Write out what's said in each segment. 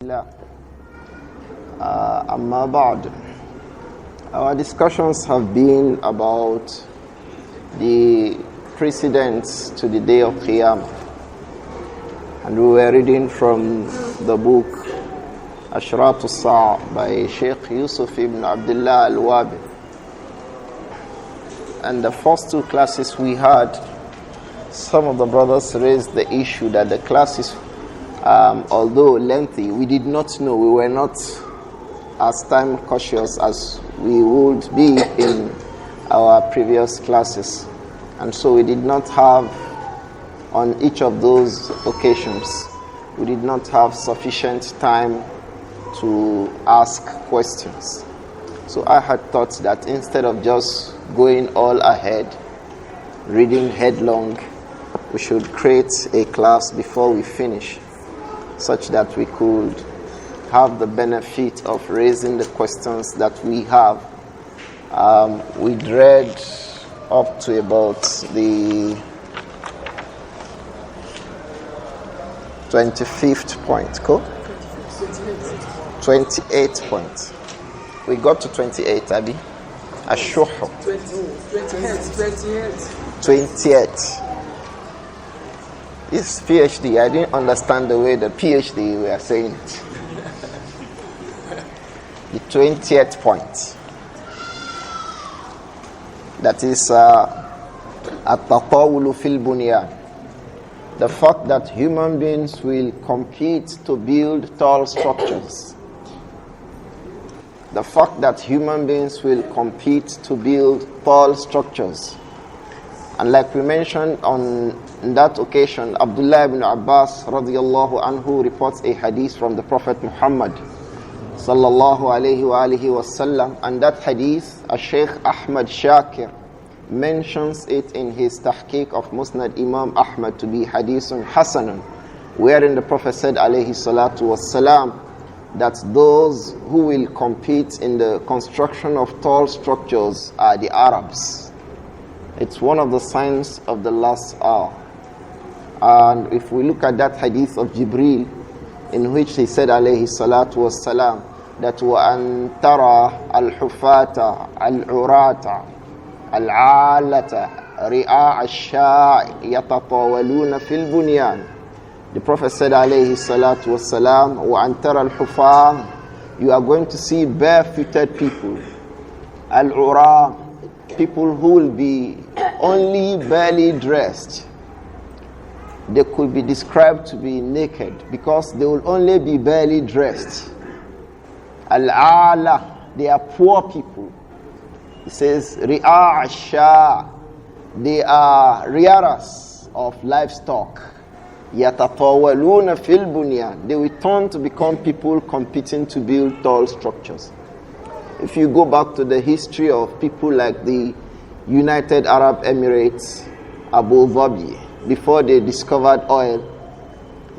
الله أما بعد. Our discussions have been about the precedents to the day of Qiyamah, and we were reading from the book Ashraط by Shaykh Yūsuf ibn AbdiLlāhi Al-Wābil. And the first two classes we had, some of the brothers raised the issue that the classes, although lengthy, we did not know, we were not as time cautious as we would be in our previous classes. And so we did not have, on each of those occasions, we did not have sufficient time to ask questions. So I had thought that instead of just going all ahead, reading headlong, we should create a class before we finish, such that we could have the benefit of raising the questions that we have. We read up to about the 25th point, cool? 28th point. We got to 28, Abi. Ashuhu. 28. It's PhD. I didn't understand the way the PhD were saying it. The 20th point. That is At-Tibyān fil Bunyan. The fact that human beings will compete to build tall structures. The fact that human beings will compete to build tall structures. And like we mentioned on that occasion, Abdullah ibn Abbas radiyallahu anhu reports a hadith from the Prophet Muhammad sallallahu alayhi wa alihi wasallam, and that hadith, Shaykh Ahmad Shakir mentions it in his tahqiq of Musnad Imam Ahmad to be hadithun hasanun, wherein the Prophet said alayhi salatu wassalam that those who will compete in the construction of tall structures are the Arabs. It's one of the signs of the last hour. And if we look at that hadith of Jibreel, in which he said alayhi salatu wassalam that وَأَن تَرَى الْحُفَاةَ الْعُرَاةَ الْعَالَةَ رِعَاءَ الشَّاءِ يَتَطَاوَلُونَ فِي الْبُنْيَانِ. The Prophet said alayhi salatu wassalam وَأَن تَرَى الْحُفَاةَ, you are going to see barefooted people, al-ura, people who will be only barely dressed. They could be described to be naked because they will only be barely dressed. Al-ala, they are poor people. It says ri'a asha, they are rearers of livestock. Yatatawaluna fil bunyan, they will turn to become people competing to build tall structures. If you go back to the history of people like the United Arab Emirates, Abu Dhabi, before they discovered oil,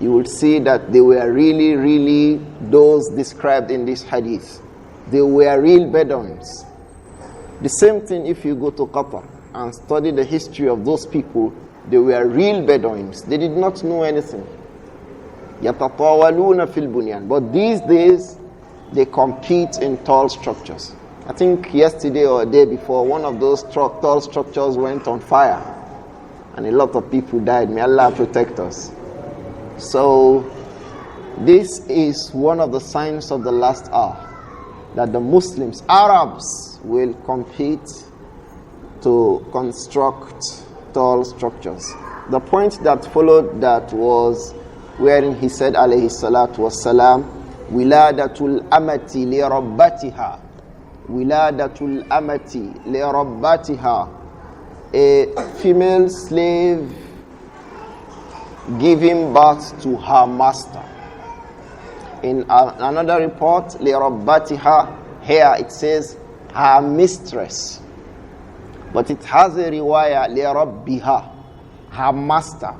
you would see that they were really those described in this hadith. They were real Bedouins. The same thing if you go to Qatar and study the history of those people, they were real Bedouins. They did not know anything. يَتَطَاوَلُونَ فِي الْبُنْيَانِ. But these days, they compete in tall structures. I think yesterday or a day before, one of those tall structures went on fire. And a lot of people died. May Allah protect us. So, this is one of the signs of the last hour, that the Muslims, Arabs, will compete to construct tall structures. The point that followed that was wherein he said, alayhi salatu wassalam, wiladatul amati li rabbatiha. Wiladatul amati li rabbatiha. A female slave giving birth to her master. In another report, li rabbatiha, here it says her mistress. But it has a riwayah, li rabbiha, her master.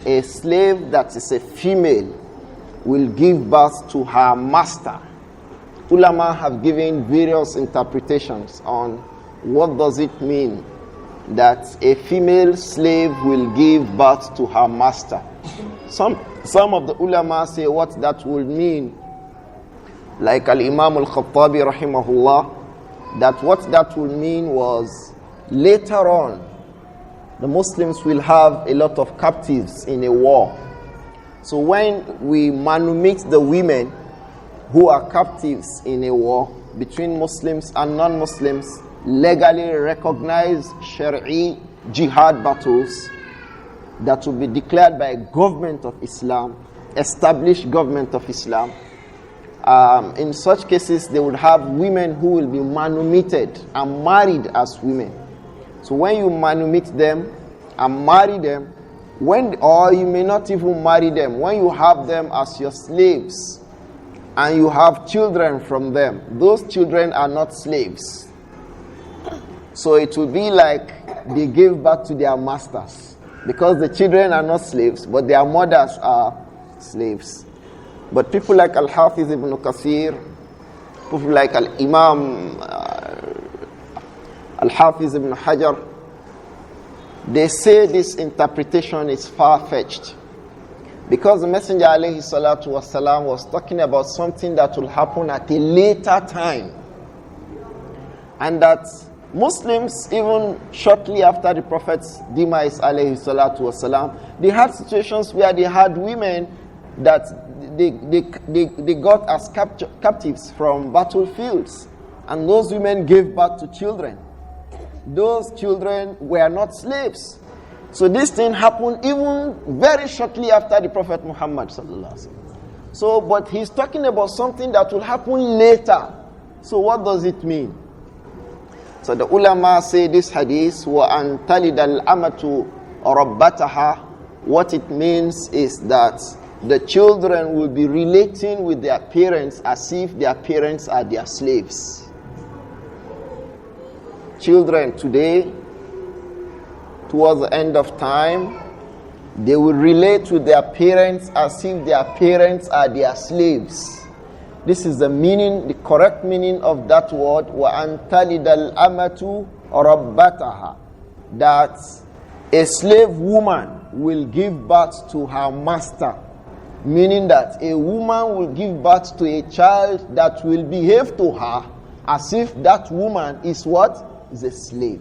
A slave that is a female will give birth to her master. Ulama have given various interpretations on what does it mean that a female slave will give birth to her master. Some of the ulama say what that would mean, like Al-Imam Al-Khattabi rahimahullah, that what that would mean was later on, the Muslims will have a lot of captives in a war. So when we manumit the women who are captives in a war between Muslims and non-Muslims, legally recognized Shari'i jihad battles that will be declared by a government of Islam, established government of Islam. In such cases, they would have women who will be manumitted and married as women. So when you manumit them and marry them, or you may not even marry them, when you have them as your slaves and you have children from them, those children are not slaves. So it will be like they gave birth to their masters, because the children are not slaves, but their mothers are slaves. But people like Al-Hafiz ibn Kathir, people like Al-Imam Al-Hafiz ibn Hajar, they say this interpretation is far-fetched, because the Messenger alayhi salatu wasalam was talking about something that will happen at a later time, and that Muslims, even shortly after the Prophet's demise alayhi salatu wasalam, they had situations where they had women that they got as captives from battlefields, and those women gave birth to children. Those children were not slaves. So this thing happened even very shortly after the Prophet Muhammad sallallahu alaihi wasallam. So, but he's talking about something that will happen later. So what does it mean? So the ulama say this hadith, وَأَن تَلِدَ الْأَمَةُ رَبَّتَهَا, what it means is that the children will be relating with their parents as if their parents are their slaves. Children today, towards the end of time, they will relate with their parents as if their parents are their slaves. This is the meaning, the correct meaning of that word, وَأَن تَلِدَ الْأَمَةُ رَبَّتَهَا, that a slave woman will give birth to her master, meaning that a woman will give birth to a child that will behave to her as if that woman is what? Is a slave.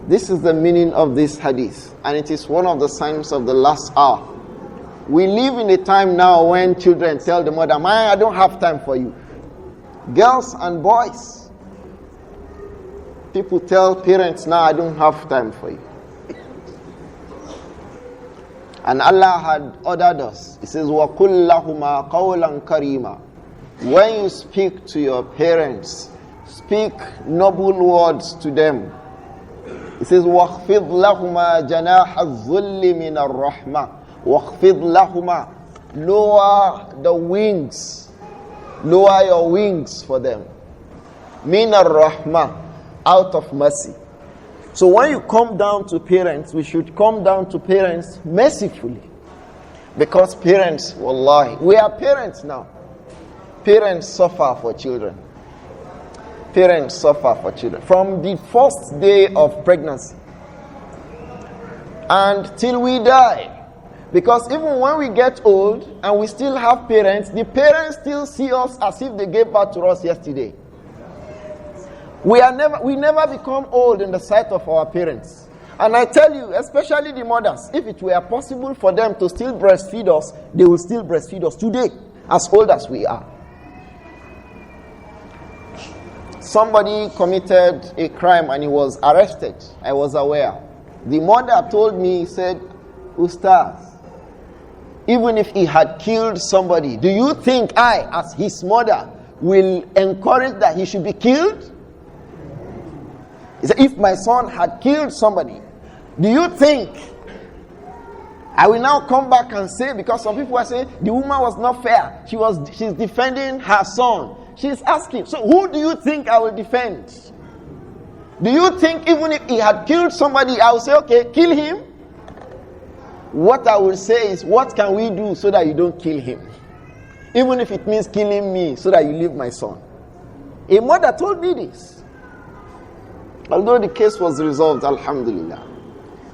This is the meaning of this hadith, and it is one of the signs of the last hour. We live in a time now when children tell the mother, "Man, I don't have time for you." Girls and boys, people tell parents now, "I don't have time for you." And Allah had ordered us. He says, وَقُلْ لَهُمَا قَوْلًا كَرِيمًا. When you speak to your parents, speak noble words to them. It says, وَخْفِضْ لَهُمَا جَنَاحَ الظُّلِّ مِنَ الرَّحْمَةِ. وَخْفِضْ لَهُمَا. Lower the wings. Lower your wings for them. مِنَ الرَّحْمَةِ. Out of mercy. So when you come down to parents, we should come down to parents mercifully. Because parents, wallahi, we are parents now. Parents suffer for children. Parents suffer for children. From the first day of pregnancy and till we die. Because even when we get old and we still have parents, the parents still see us as if they gave birth to us yesterday. We never become old in the sight of our parents. And I tell you, especially the mothers, if it were possible for them to still breastfeed us, they will still breastfeed us today, as old as we are. Somebody committed a crime and he was arrested. I was aware. The mother told me, he said, "Ustaz, even if he had killed somebody, do you think I, as his mother, will encourage that he should be killed?" He said, "If my son had killed somebody, do you think I will now come back and say," because some people are saying the woman was not fair. She's defending her son. She's asking, so who do you think I will defend? Do you think even if he had killed somebody, I will say, okay, kill him? What I will say is, what can we do so that you don't kill him? Even if it means killing me so that you leave my son. A mother told me this. Although the case was resolved, alhamdulillah.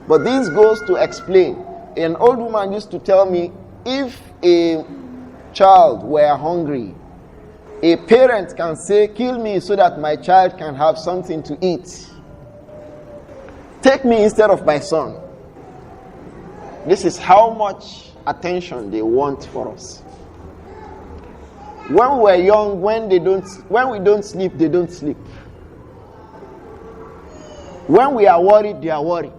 But this goes to explain An old woman used to tell me, if a child were hungry, a parent can say, kill me so that my child can have something to eat. Take me instead of my son. This is how much attention they want for us. When we're young, when we don't sleep, they don't sleep. When we are worried, they are worried.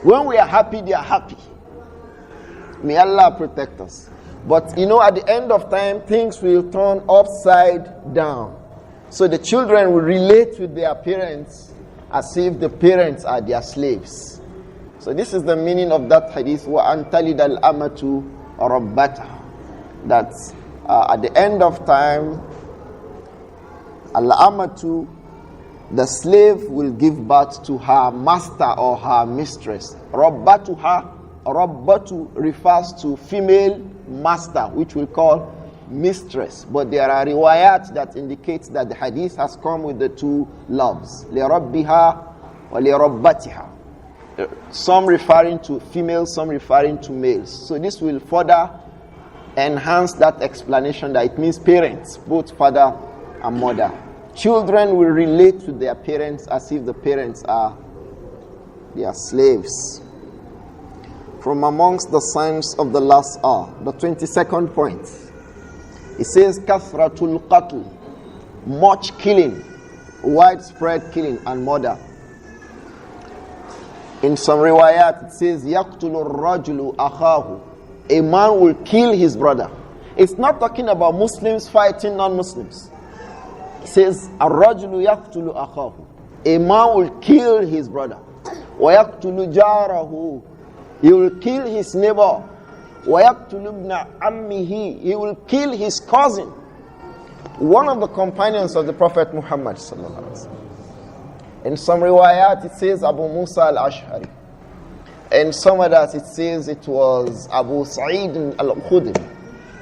When we are happy, they are happy. May Allah protect us. But at the end of time, things will turn upside down. So the children will relate with their parents as if the parents are their slaves. So this is the meaning of that hadith, وَأَن تَلِدَ الْأَمَةُ رَبَّتَهَا. That at the end of time, al-amatu, the slave will give birth to her master or her mistress. Rabbatuha, rabbatu refers to female master, which we call mistress. But there are riwayat that indicates that the hadith has come with the two loves. لِرَبِّهَا وَلِرَبَّتِهَا. Some referring to females, some referring to males. So this will further enhance that explanation that it means parents, both father and mother. Children will relate to their parents as if the parents are their slaves. From amongst the signs of the last hour, the 22nd point, it says kathratul qatl, much killing, widespread killing and murder. In some riwayat it says yaqtulu ar-rajulu akhahu, a man will kill his brother. It's not talking about Muslims fighting non-Muslims. It says ar-rajulu yaqtulu akhahu, a man will kill his brother. Wa yaqtulu jarahu, he will kill his neighbor. Wa yaqtulu ibn ammihi, he will kill his cousin. One of the companions of the Prophet Muhammad sallallahu alaihi wasallam. In some riwayat it says Abu Musa al-Ash'ari. In some others it says it was Abu Sa'id al-Khudri.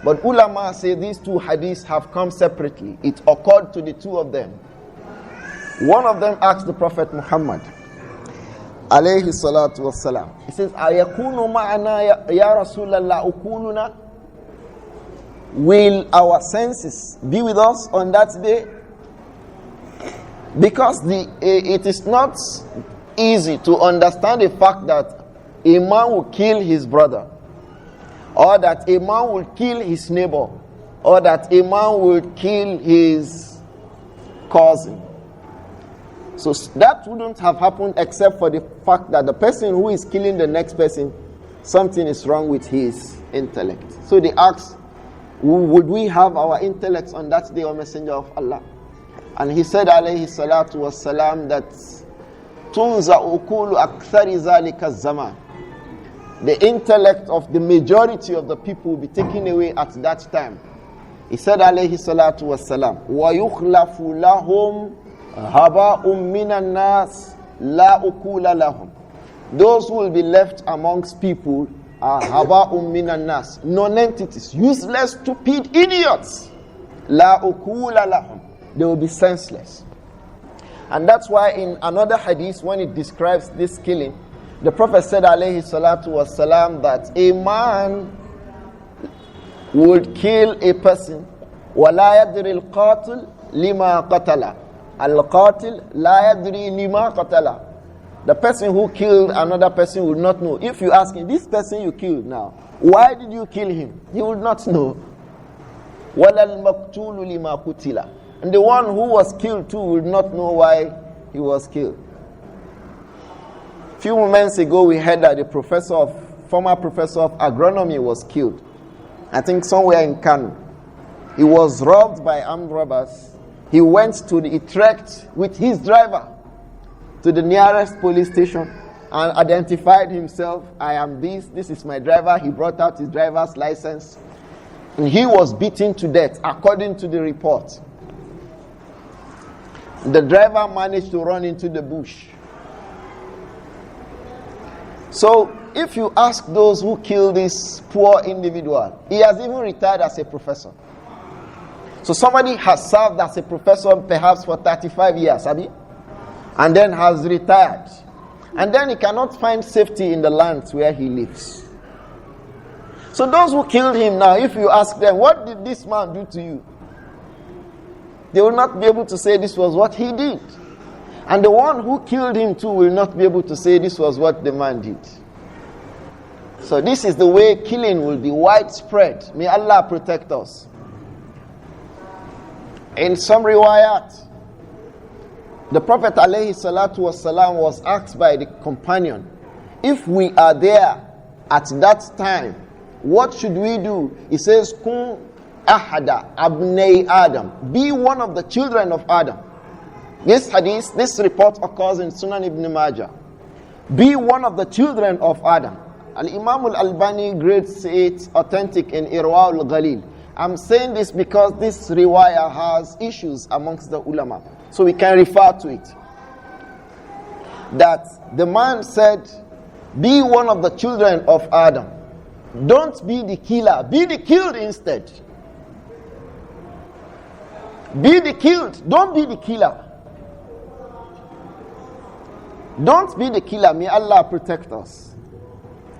But ulama say these two hadiths have come separately. It occurred to the two of them. One of them asked the Prophet Muhammad alayhi salatu wassalam. He says, Ayakunu ma'ana ya Rasulallah ukuluna? Will our senses be with us on that day? Because it is not easy to understand the fact that a man will kill his brother, or that a man will kill his neighbor, or that a man will kill his cousin. So that wouldn't have happened except for the fact that the person who is killing the next person, something is wrong with his intellect. So they asked, would we have our intellects on that day, O Messenger of Allah? And he said, alayhi salatu wassalam, that tunza ukulu akthari zalika zaman. The intellect of the majority of the people will be taken away at that time. He said, alayhi salatu wassalam, wa yukhlafu lahum haba'um minan nas la ukula lahum. Those who will be left amongst people are haba'um minan nas, non-entities, useless, stupid idiots. La ukula lahum. They will be senseless. And that's why in another hadith, when it describes this killing, the Prophet said, alayhi salatu wasalam, that a man would kill a person, وَلَا يَدْرِ الْقَاتِلِ لِمَا قَتَلَ. Al-qatil la yadri lima qatala. The person who killed another person would not know. If you ask him, this person you killed now, why did you kill him? He would not know. وَلَا الْمَقْتُولُ لِمَا قُتِلَ. And the one who was killed too would not know why he was killed. A few moments ago we heard that the former professor of agronomy was killed. I think somewhere in Kano. He was robbed by armed robbers. He went to the Utrecht with his driver to the nearest police station and identified himself. I am this is my driver. He brought out his driver's license. And he was beaten to death according to the report. The driver managed to run into the bush. So, if you ask those who killed this poor individual, he has even retired as a professor. So somebody has served as a professor perhaps for 35 years, and then has retired. And then he cannot find safety in the lands where he lives. So those who killed him now, if you ask them, what did this man do to you? They will not be able to say this was what he did. And the one who killed him too will not be able to say this was what the man did. So this is the way killing will be widespread. May Allah protect us. In some riwayat, the Prophet ﷺ was asked by the companion, if we are there at that time, what should we do? He says, Kun ahada abnei Adam. Be one of the children of Adam. This hadith, this report occurs in Sunan ibn Majah. Be one of the children of Adam. Al-Imam al-Albani grades it authentic in Irwa al-Ghalil. I'm saying this because this riwayah has issues amongst the ulama. So we can refer to it. That the man said, be one of the children of Adam. Don't be the killer. Be the killed instead. Be the killed. Don't be the killer. Don't be the killer. May Allah protect us.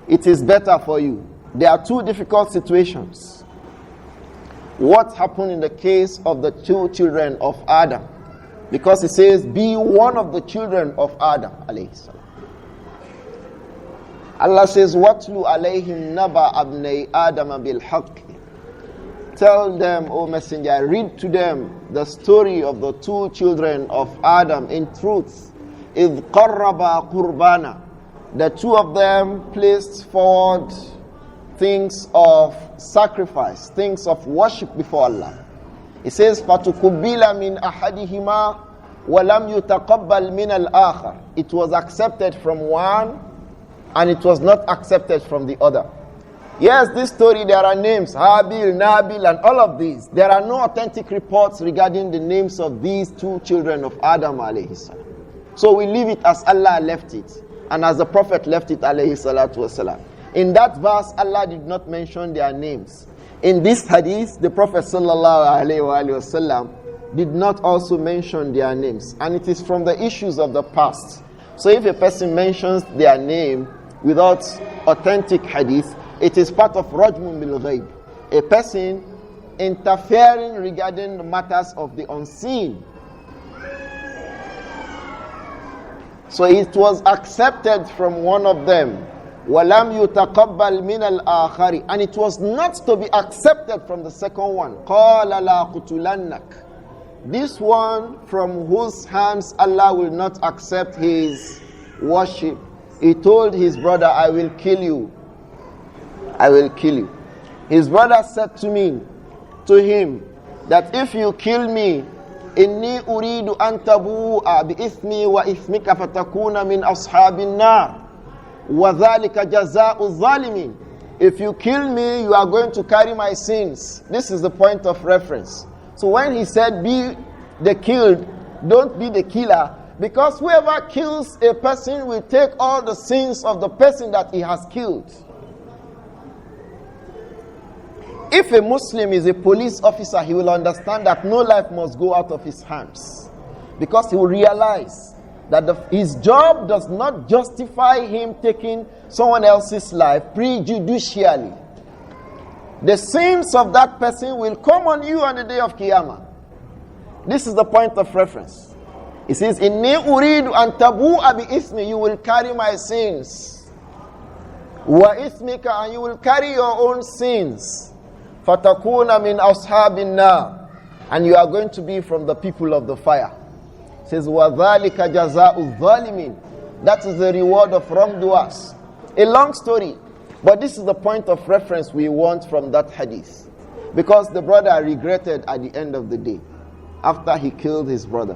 It is better for you. There are two difficult situations. What happened in the case of the two children of Adam? Because it says, be one of the children of Adam. Allah says, وَاتْلُ عَلَيْهِمْ نَبَأَ أَبْنَيْ آدَمَ بِالْحَقِّ. Tell them, O Messenger, read to them the story of the two children of Adam in truth. إِذْ قَرَّبَا قُرْبَانًا. The two of them placed forward things of sacrifice, things of worship before Allah. It says, فَتُقُبِّلَ مِنْ أَحَدِهِمَا وَلَمْ يُتَقَبَّلْ مِنَ الْآخَرِ. It was accepted from one and it was not accepted from the other. Yes, this story, there are names, Habil, Nabil, and all of these. There are no authentic reports regarding the names of these two children of Adam alayhi salam. So we leave it as Allah left it, and as the Prophet left it alayhi salatu wasalam. In that verse, Allah did not mention their names. In this hadith, the Prophet sallallahu alayhi wasallam did not also mention their names. And it is from the issues of the past. So if a person mentions their name without authentic hadith, it is part of rajmun bil ghaib. A person interfering regarding the matters of the unseen. So it was accepted from one of them. وَلَمْ يُتَقَبَّلْ مِنَ الْآخَرِ. And it was not to be accepted from the second one. قَالَ لَا قُتُلَنَّكَ. This one from whose hands Allah will not accept his worship, he told his brother, I will kill you. I will kill you. His brother said to him, that if you kill me, إِنِّي أُرِيدُ أَن تَبُوءَ بِإِثْمِي وَإِثْمِكَ فَتَكُونَ مِنْ أَصْحَابِ النَّارِ وَذَلِكَ جَزَاءُ الظَّالِمِينَ. If you kill me, you are going to carry my sins. This is the point of reference. So when he said, be the killed, don't be the killer, because whoever kills a person will take all the sins of the person that he has killed. If a Muslim is a police officer, he will understand that no life must go out of his hands, because he will realize that his job does not justify him taking someone else's life prejudicially. The sins of that person will come on you on the day of Qiyamah. This is the point of reference. It says, Inni uridu an tabu'a bi ismi, you will carry my sins. Wa ismika, and you will carry your own sins. Fatakuna min ashabin nar, and you are going to be from the people of the fire. It says, wa dhalika jaza'u dhalimin. That is the reward of wrongdoers. A long story. But this is the point of reference we want from that hadith. Because the brother regretted at the end of the day, after he killed his brother.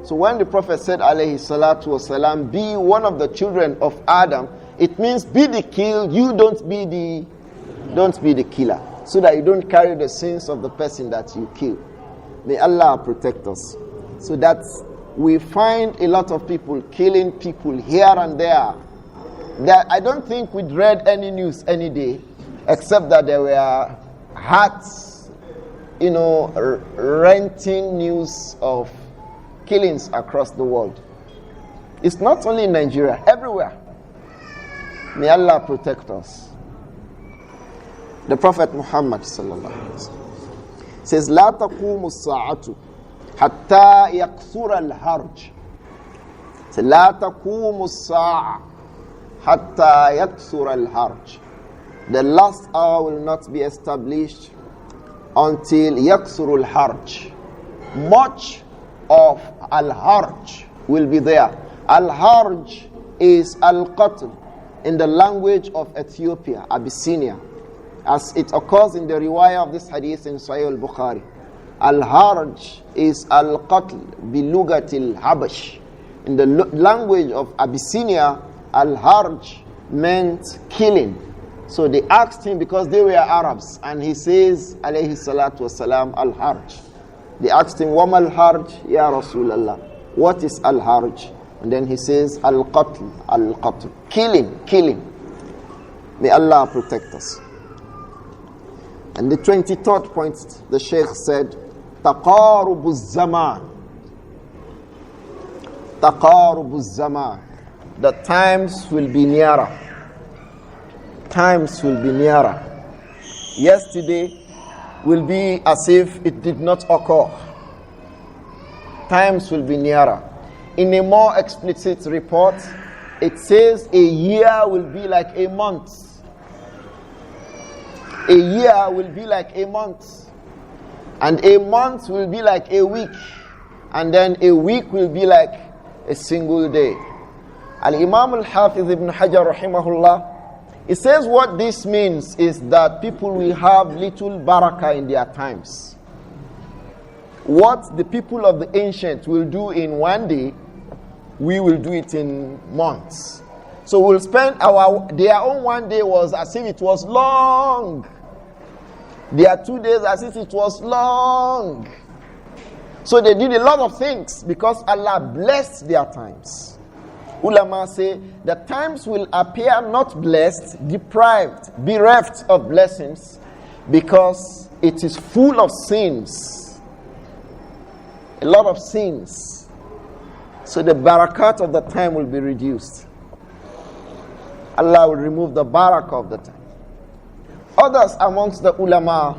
So when the Prophet said, alayhi salatu wasalam, be one of the children of Adam, it means be the killed, you don't be the killer. So that you don't carry the sins of the person that you kill. May Allah protect us. So that we find a lot of people killing people here and there. I don't think we'd read any news any day, except that there were hearts, renting news of killings across the world. It's not only in Nigeria, everywhere. May Allah protect us. The Prophet Muhammad sallallahu alaihi wasallam says, "La taqumu as-sa'atu hatta yakthura al-harj." So, "La taqumu as-sa'a hatta yakthura al-harj." The last hour will not be established until yakthura al-harj. Much of al-harj will be there. Al-harj is al-qatl in the language of Ethiopia, Abyssinia, as it occurs in the riwayah of this hadith in Sahih al-Bukhari. Al-harj is al-qatl bilugatil habash. In the language of Abyssinia, al-harj meant killing. So they asked him, because they were Arabs, and he says, alayhi salatu wasalam, al-harj. They asked him, "Wama al-harj, ya Rasulallah?" What is al-harj? And then he says, al-qatl, al-qatl. Killing, killing. May Allah protect us. And the 23rd point, the Shaykh said, taqarubu zaman. Taqarubu zaman. The times will be nearer. Times will be nearer. Yesterday will be as if it did not occur. Times will be nearer. In a more explicit report, it says a year will be like a month. A year will be like a month. And a month will be like a week. And then a week will be like a single day. Al-Imam al-Hafiz ibn Hajar rahimahullah, he says what this means is that people will have little barakah in their times. What the people of the ancient will do in one day, we will do it in months. So we'll spend their own one day was as if it was long. Their 2 days as if it was long. So they did a lot of things because Allah blessed their times. Ulama say the times will appear not blessed, deprived, bereft of blessings, because it is full of sins. A lot of sins. So the barakat of the time will be reduced. Allah will remove the barakah of the time. Others amongst the ulama,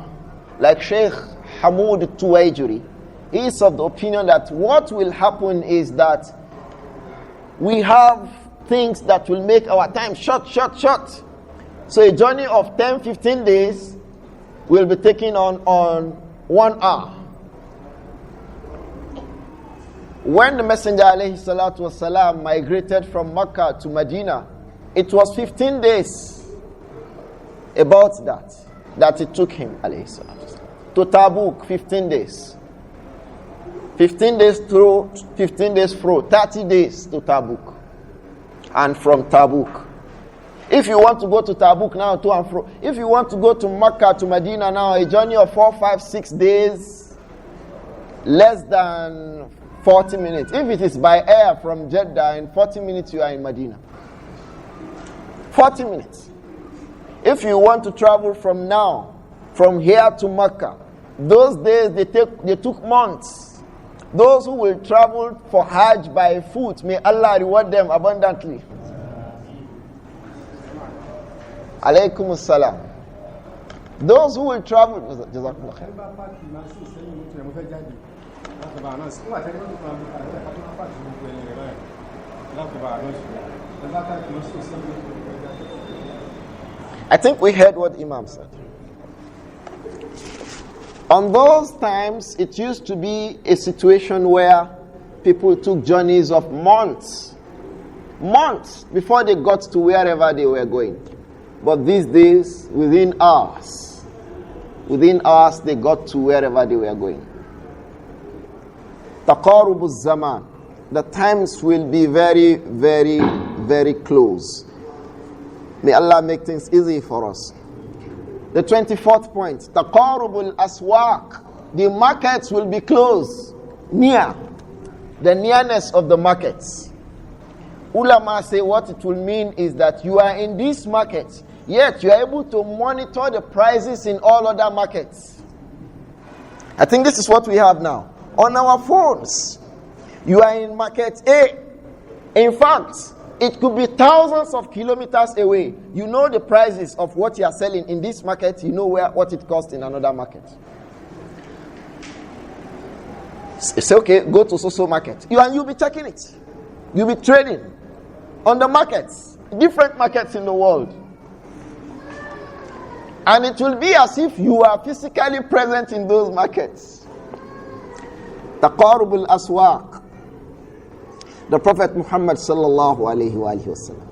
like Shaykh Hamoud Tuwaijuri, he is of the opinion that what will happen is that we have things that will make our time short. So a journey of 10-15 days will be taken on 1 hour. When the Messenger alayhi salatu wasalam migrated from Mecca to Medina, it was 15 days about that it took him alayhi salatu wasalam. To Tabuk, 15 days. 15 days through, 15 days through, 30 days to Tabuk. And from Tabuk. If you want to go to Tabuk now, to and fro. If you want to go to Mecca, to Medina now, a journey of 4, 5, 6 days, less than 40 minutes. If it is by air from Jeddah, in 40 minutes you are in Medina. 40 minutes. If you want to travel from now, from here to Mecca, those days they took months. Those who will travel for Hajj by foot, may Allah reward them abundantly. Alaykum as-salam. Those who will travel, Jazakumullah khair. I think we heard what Imam said. On those times, it used to be a situation where people took journeys of months before they got to wherever they were going. But these days, within hours, they got to wherever they were going. Taqarubu zaman. The times will be very, very, very close. May Allah make things easy for us. The 24th point, taqarubul aswaq. The markets will be close, near. The nearness of the markets. Ulama say what it will mean is that you are in this market, yet you are able to monitor the prices in all other markets. I think this is what we have now. On our phones, you are in market A. In fact, it could be thousands of kilometers away. You know the prices of what you are selling in this market. You know what it costs in another market. Say, okay, go to so market. You'll be checking it. You'll be trading on the markets, different markets in the world. And it will be as if you are physically present in those markets. Taqarub al-aswaq. The Prophet Muhammad sallallahu alayhi wa sallam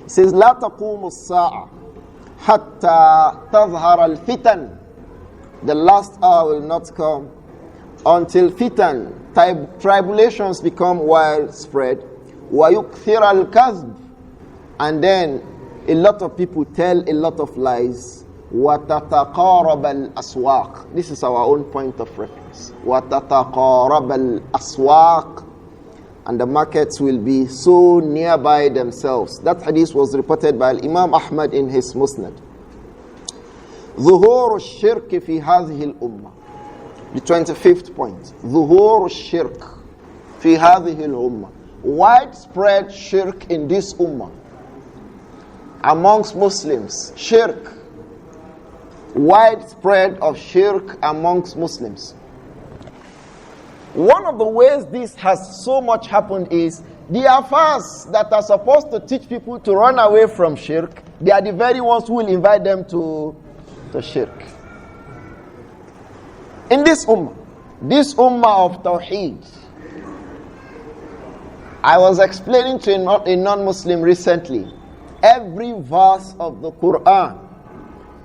says, لا تقوم الساعة حتى تظهر الفتن. The last hour will not come until fitan, tribulations become widespread. وَيُكْثِرَ الْكَذْبِ. And then a lot of people tell a lot of lies. وَتَتَقَارَبَ الْأَسْوَاقِ. This is our own point of reference. وَتَتَقَارَبَ الْأَسْوَاقِ. And the markets will be so nearby themselves. That hadith was reported by Imam Ahmad in his Musnad. ظهور الشرك في هذه الأمة. The 25th point. ظهور الشرك في هذه الأمة. Widespread shirk in this ummah. Amongst Muslims. Shirk. Widespread of shirk amongst Muslims. One of the ways this has so much happened is the affairs that are supposed to teach people to run away from shirk, they are the very ones who will invite them to shirk. In this ummah of Tawheed, I was explaining to a non-Muslim recently, every verse of the Quran,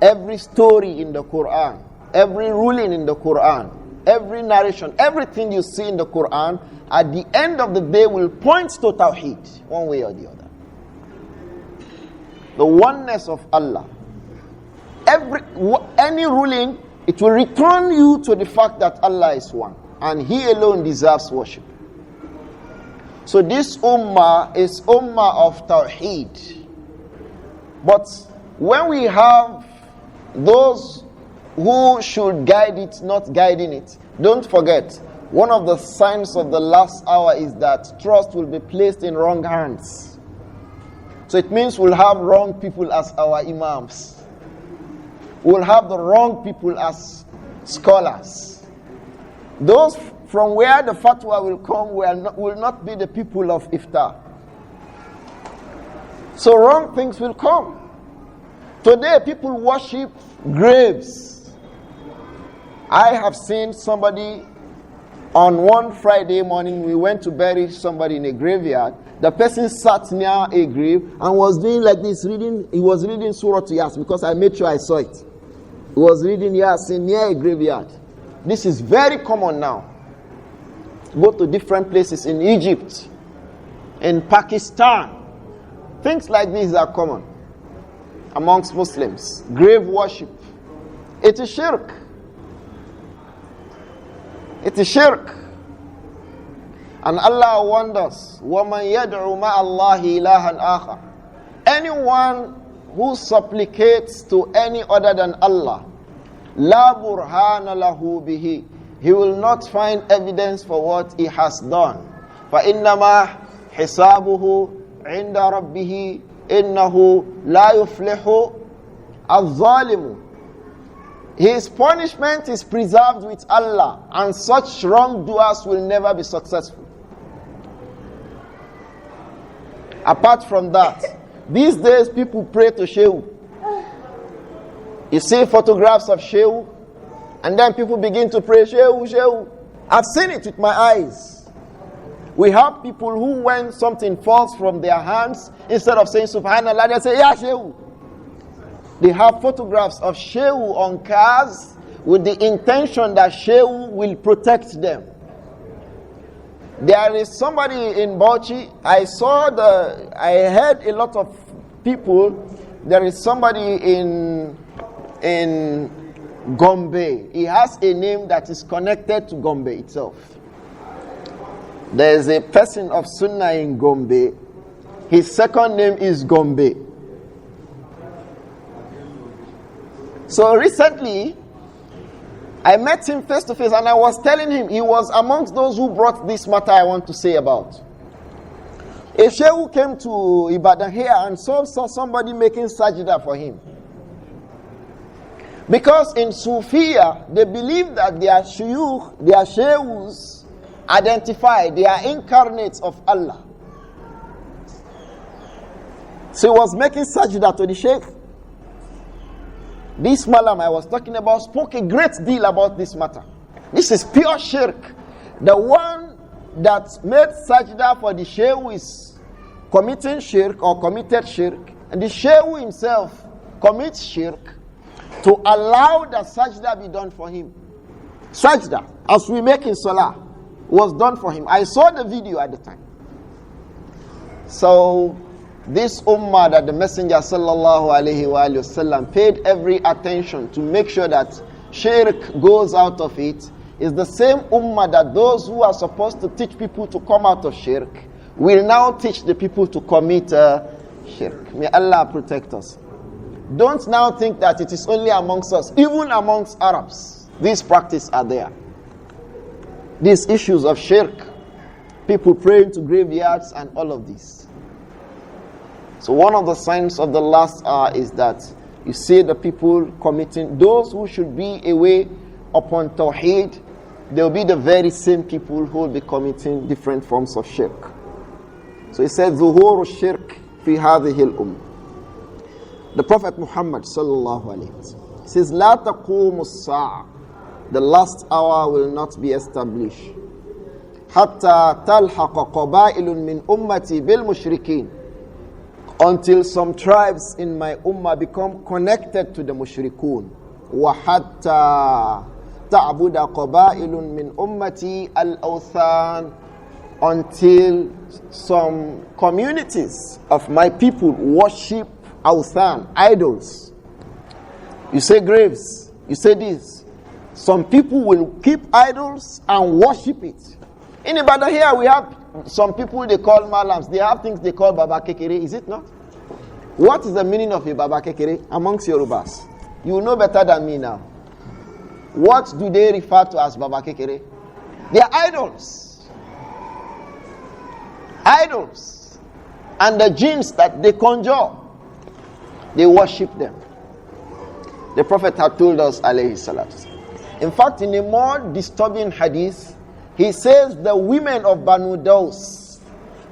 every story in the Quran, every ruling in the Quran, every narration, everything you see in the Quran, at the end of the day will point to Tawheed, one way or the other. The oneness of Allah. Any ruling, it will return you to the fact that Allah is one, and He alone deserves worship. So this ummah is ummah of Tawheed. But when we have those who should guide it, not guiding it, don't forget, one of the signs of the last hour is that trust will be placed in wrong hands. So it means we'll have wrong people as our imams. We'll have the wrong people as scholars. Those from where the fatwa will come will not be the people of iftar. So wrong things will come. Today people worship graves. I have seen somebody on one Friday morning, we went to bury somebody in a graveyard. The person sat near a grave and was doing like this, he was reading Surah to Yasin, because I made sure I saw it. He was reading Yasin near a graveyard. This is very common now. Go to different places in Egypt, in Pakistan. Things like these are common amongst Muslims. Grave worship. It is shirk. It is shirk. And Allah warned us, وَمَنْ يَدْعُ مَعَ اللَّهِ إِلَهًا آخَرَ. Anyone who supplicates to any other than Allah, لَا بُرْهَانَ لَهُ بِهِ. He will not find evidence for what he has done. فَإِنَّمَا حِسَابُهُ عِنْدَ رَبِّهِ إِنَّهُ لَا يُفْلِحُ الظَّالِمُ. His punishment is preserved with Allah, and such wrongdoers will never be successful. Apart from that, these days people pray to Shehu. You see photographs of Shehu, and then people begin to pray, Shehu, Shehu. I've seen it with my eyes. We have people who, when something falls from their hands, instead of saying Subhanallah, they say, Ya Shehu. They have photographs of Shehu on cars with the intention that Shehu will protect them. There is somebody in Bauchi, I heard a lot of people, there is somebody in Gombe. He has a name that is connected to Gombe itself. There is a person of Sunnah in Gombe. His second name is Gombe. So recently, I met him face to face and I was telling him, he was amongst those who brought this matter I want to say about. A sheikh came to Ibadan here and saw somebody making sajda for him. Because in Sufiya, they believe that their shuyukh, their shaykhs, identify, they are incarnates of Allah. So he was making sajda to the sheikh. This malam I was talking about spoke a great deal about this matter. This is pure shirk. The one that made sajda for the sheikh is committing shirk or committed shirk, and the sheikh himself commits shirk to allow the sajda be done for him. Sajda, as we make in salah, was done for him. I saw the video at the time. So this ummah that the Messenger sallallahu alaihi wasallam paid every attention to make sure that shirk goes out of it is the same ummah that those who are supposed to teach people to come out of shirk will now teach the people to commit shirk. May Allah protect us. Don't now think that it is only amongst us. Even amongst Arabs, these practices are there. These issues of shirk, people praying to graveyards and all of this. So one of the signs of the last hour is that you see the people committing, those who should be away upon Tawheed, they will be the very same people who will be committing different forms of shirk. So he said, ظهور الشرك في هذه الأمة. The Prophet Muhammad sallallahu alaihi wasallam says, لا تقوم الساعة. The last hour will not be established. حتى تلحق قبائل من أمتي بالمشركين. Until some tribes in my ummah become connected to the mushrikun. وحتى تعبد قبائل من أمتي الأوثان. Until some communities of my people worship awthan, idols. You say graves, you say this. Some people will keep idols and worship it. In Ibadan here we have some people they call malams. They have things they call baba kekere, is it not? What is the meaning of a baba kekere amongst Yorubas? You will know better than me now. What do they refer to as baba kekere? They are idols. Idols. And the jinns that they conjure, they worship them. The Prophet had told us, alayhi salatu. In fact, in a more disturbing hadith, he says the women of Banu Daws.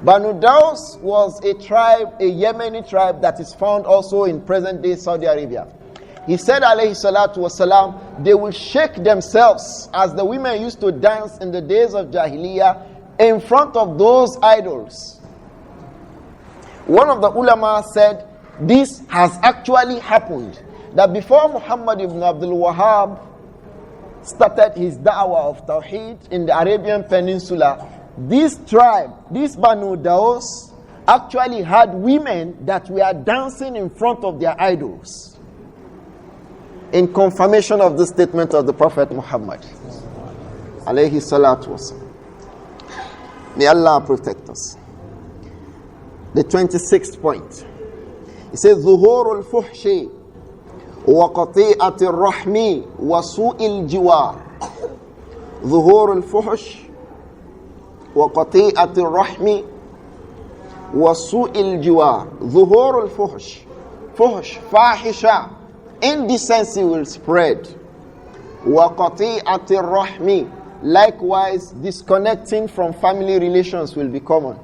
Banu Daws was a tribe, a Yemeni tribe that is found also in present-day Saudi Arabia. He said, alayhi salatu wasalam, they will shake themselves as the women used to dance in the days of Jahiliyyah in front of those idols. One of the ulama said, this has actually happened. That before Muhammad ibn Abdul Wahhab started his da'wah of Tawheed in the Arabian Peninsula, this tribe, this Banu Daws, actually had women that were dancing in front of their idols. In confirmation of the statement of the Prophet Muhammad, alayhi salatu wasalam. May Allah protect us. The 26th point. He says, ظهور الفحش وقطيعة الرحم وسوء الجوار. ظهور الفحش وقطيعة الرحم وسوء الجوار. ظهور الفحش. Fuhsh, fahisha, indecency will spread. وقطيعة الرحم. Likewise, disconnecting from family relations will be common.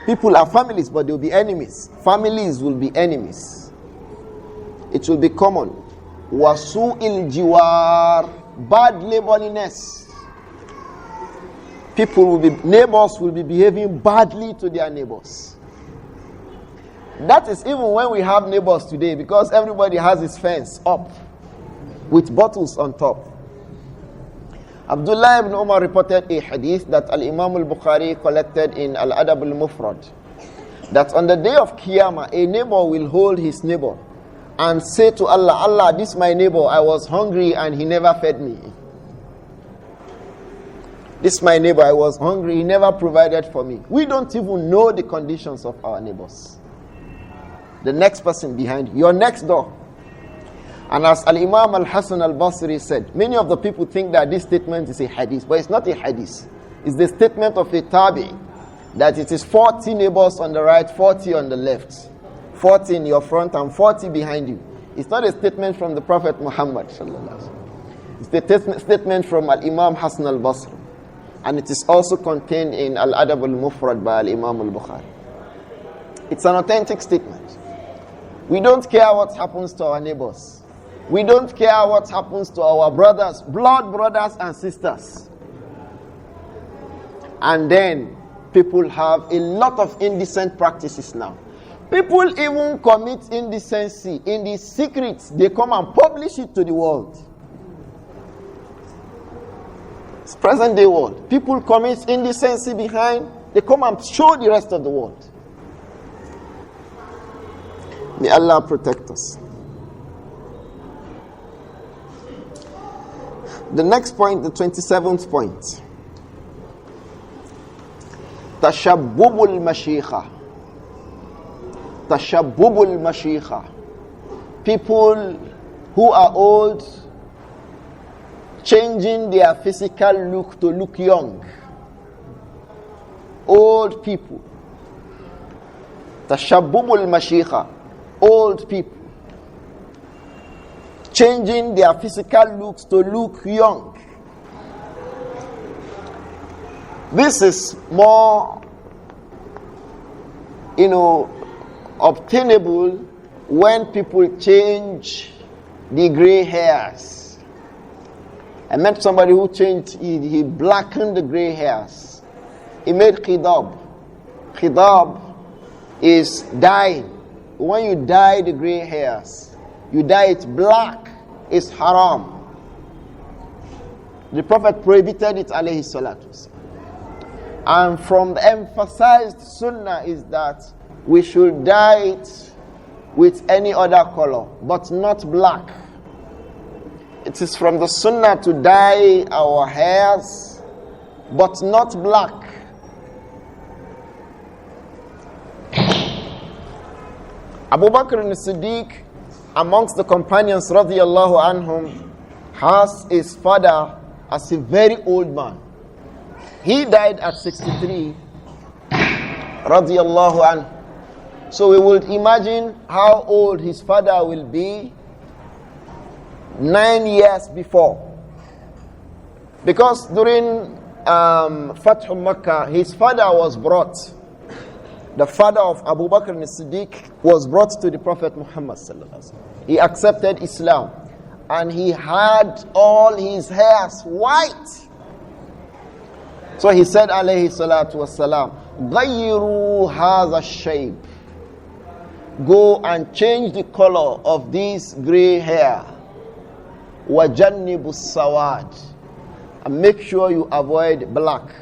People are families, but they will be enemies. Families will be enemies. It will be common. Wasu'il jiwar, bad neighborliness. Neighbors will be behaving badly to their neighbors. That is even when we have neighbors today, because everybody has his fence up with bottles on top. Abdullah ibn Umar reported a hadith that Al-Imam al-Bukhari collected in Al-Adab al-Mufrad, that on the day of Qiyamah, a neighbor will hold his neighbor and say to Allah, Allah, this my neighbor, I was hungry and he never fed me. This my neighbor, I was hungry, he never provided for me. We don't even know the conditions of our neighbors. The next person behind you, your next door. And as Al-Imam Al-Hasan Al-Basri said, many of the people think that this statement is a hadith, but it's not a hadith. It's the statement of a tabi. that it is 40 neighbors on the right, 40 on the left, 40 in your front and 40 behind you. It's not a statement from the Prophet Muhammad sallallahu alaihi wasallam. It's a statement from Al-Imam Hasan al-Basri, and it is also contained in Al-Adab al-Mufrad by Al-Imam al-Bukhari. It's an authentic statement. We don't care what happens to our neighbors. We don't care what happens to our brothers, blood brothers and sisters. And then people have a lot of indecent practices now. People even commit indecency in the secrets. They come and publish it to the world. It's present day world. People commit indecency behind. They come and show the rest of the world. May Allah protect us. The next point, the 27th point. Tashabbubul mashikha. Tashabbubul mashikha. People who are old changing their physical look to look young. Old people. Tashabbubul mashikha. Old people changing their physical looks to look young. This is more, obtainable when people change the gray hairs. I met somebody who changed, he blackened the gray hairs. He made khidab. Khidab is dyeing. When you dye the gray hairs, you dye it black, it's haram. The Prophet prohibited it, alayhi salatu. And from the emphasized sunnah is that we should dye it with any other color, but not black. It is from the sunnah to dye our hairs, but not black. Abu Bakr as-Siddiq, amongst the companions radiyallahu anhum, has his father as a very old man. He died at 63 radiyallahu anhu. So we would imagine how old his father will be 9 years before. Because during Fath Makkah, his father was brought. The father of Abu Bakr as-Siddiq was brought to the Prophet Muhammad sallallahu alaihi wasallam. He accepted Islam and he had all his hairs white. So he said alayhi salatu wassalam, غَيِّرُوا هَذَا الشَّيْبِ. Go and change the color of this gray hair. وَجَنِّبُ السَّوَادِ. And make sure you avoid black.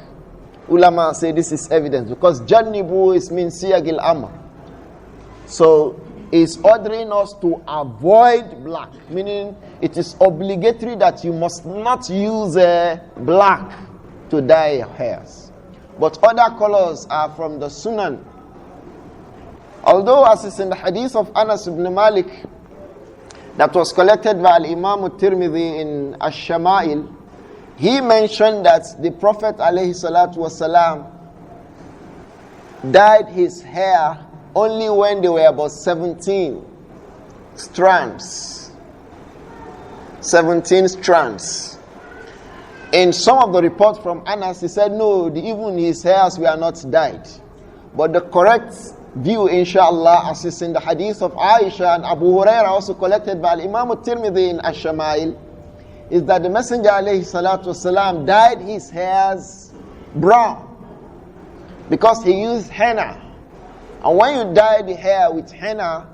Ulama say this is evidence because Jannibu is min siyagil amr. So it's ordering us to avoid black, meaning it is obligatory that you must not use black to dye your hairs. But other colors are from the Sunan. Although as is in the hadith of Anas ibn Malik that was collected by Imam At-Tirmidhi in Ash-Shama'il, he mentioned that the Prophet ﷺ dyed his hair only when they were about 17 strands. 17 strands. In some of the reports from Anas, he said, no, even his hairs were not dyed. But the correct view, inshallah, as is in the hadith of Aisha and Abu Hurairah, also collected by Imam At-Tirmidhi in Ash-Shama'il, is that the Messenger alayhi salatu wasalam dyed his hairs brown because he used henna. And when you dye the hair with henna,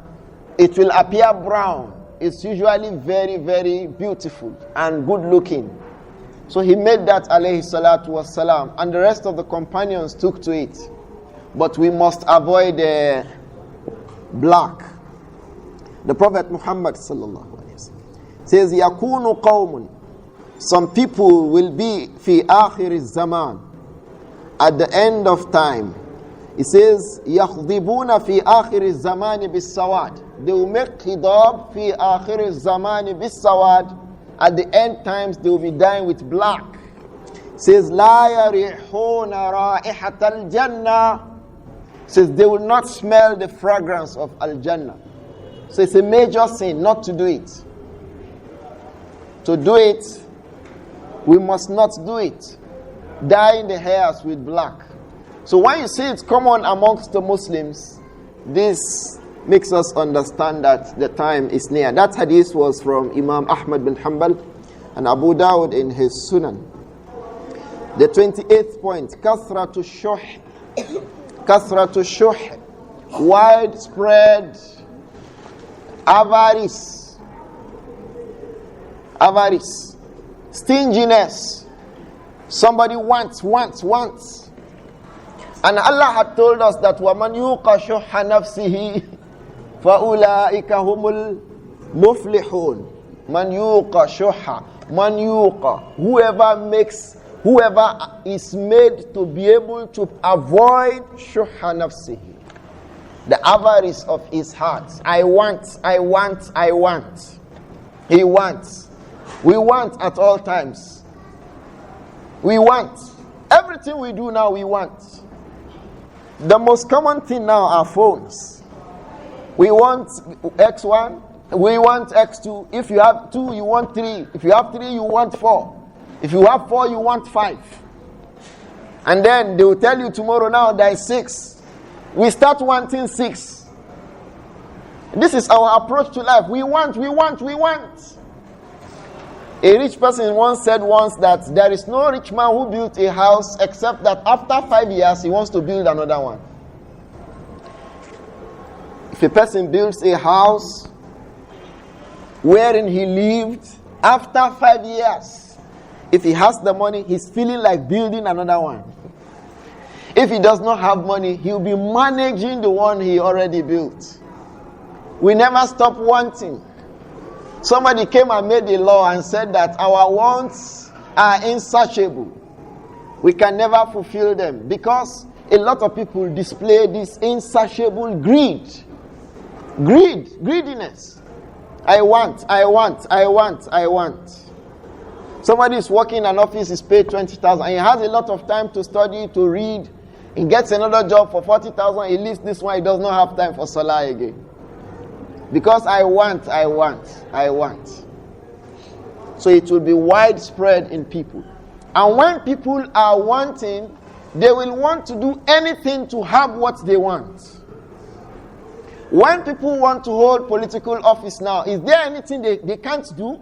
it will appear brown. It's usually very, very beautiful and good looking. So he made that alayhi salatu wasalam, and the rest of the companions took to it. But we must avoid black. The Prophet Muhammad sallallahu says, يَكُونُ قَوْمٌ. Some people will be fi akhir الزمان, at the end of time. He says, يَخْضِبُونَ فِي آخِرِ الزَّمَانِ بِالسَّوَادِ. They will make khidab fi akhir الزَّمَانِ بِالسَّوَادِ. At the end times, they will be dying with black. Says, لا يريحون رائحة الجنة. Says, they will not smell the fragrance of Al-Jannah. So it's a major sin not to do it. To do it, we must not do it. Dyeing the hairs with black. So when you see it common amongst the Muslims, this makes us understand that the time is near. That hadith was from Imam Ahmad bin Hanbal and Abu Dawud in his Sunan. The 28th point, kathratu shuh. Kathratu shuh. Widespread avarice. Avarice. Stinginess. Somebody wants. And Allah had told us that وَمَنْ يُوقَ شُحَّ نَفْسِهِ فَأُولَٰئِكَ هُمُ الْمُفْلِحُونَ مَنْ يُوقَ شُحَّ. Man yuqa. Whoever is made to be able to avoid shuhha nafsihi, the avarice of his heart. I want. He wants. We want at all times. We want. Everything we do now, we want. The most common thing now are phones. We want X1, we want X2. If you have 2, you want 3. If you have 3, you want 4. If you have 4, you want 5. And then they will tell you tomorrow now there is 6. We start wanting 6. This is our approach to life. We want. A rich person once said that there is no rich man who built a house except that after 5 years he wants to build another one. If a person builds a house wherein he lived, after 5 years, if he has the money, he's feeling like building another one. If he does not have money, he'll be managing the one he already built. We never stop wanting. Somebody came and made a law and said that our wants are insatiable. We can never fulfill them because a lot of people display this insatiable greediness. I want. Somebody is working in an office, is paid 20,000, and he has a lot of time to study, to read. He gets another job for 40,000. He leaves this one. He does not have time for Salah again. Because I want. So it will be widespread in people. And when people are wanting, they will want to do anything to have what they want. When people want to hold political office now, is there anything they can't do?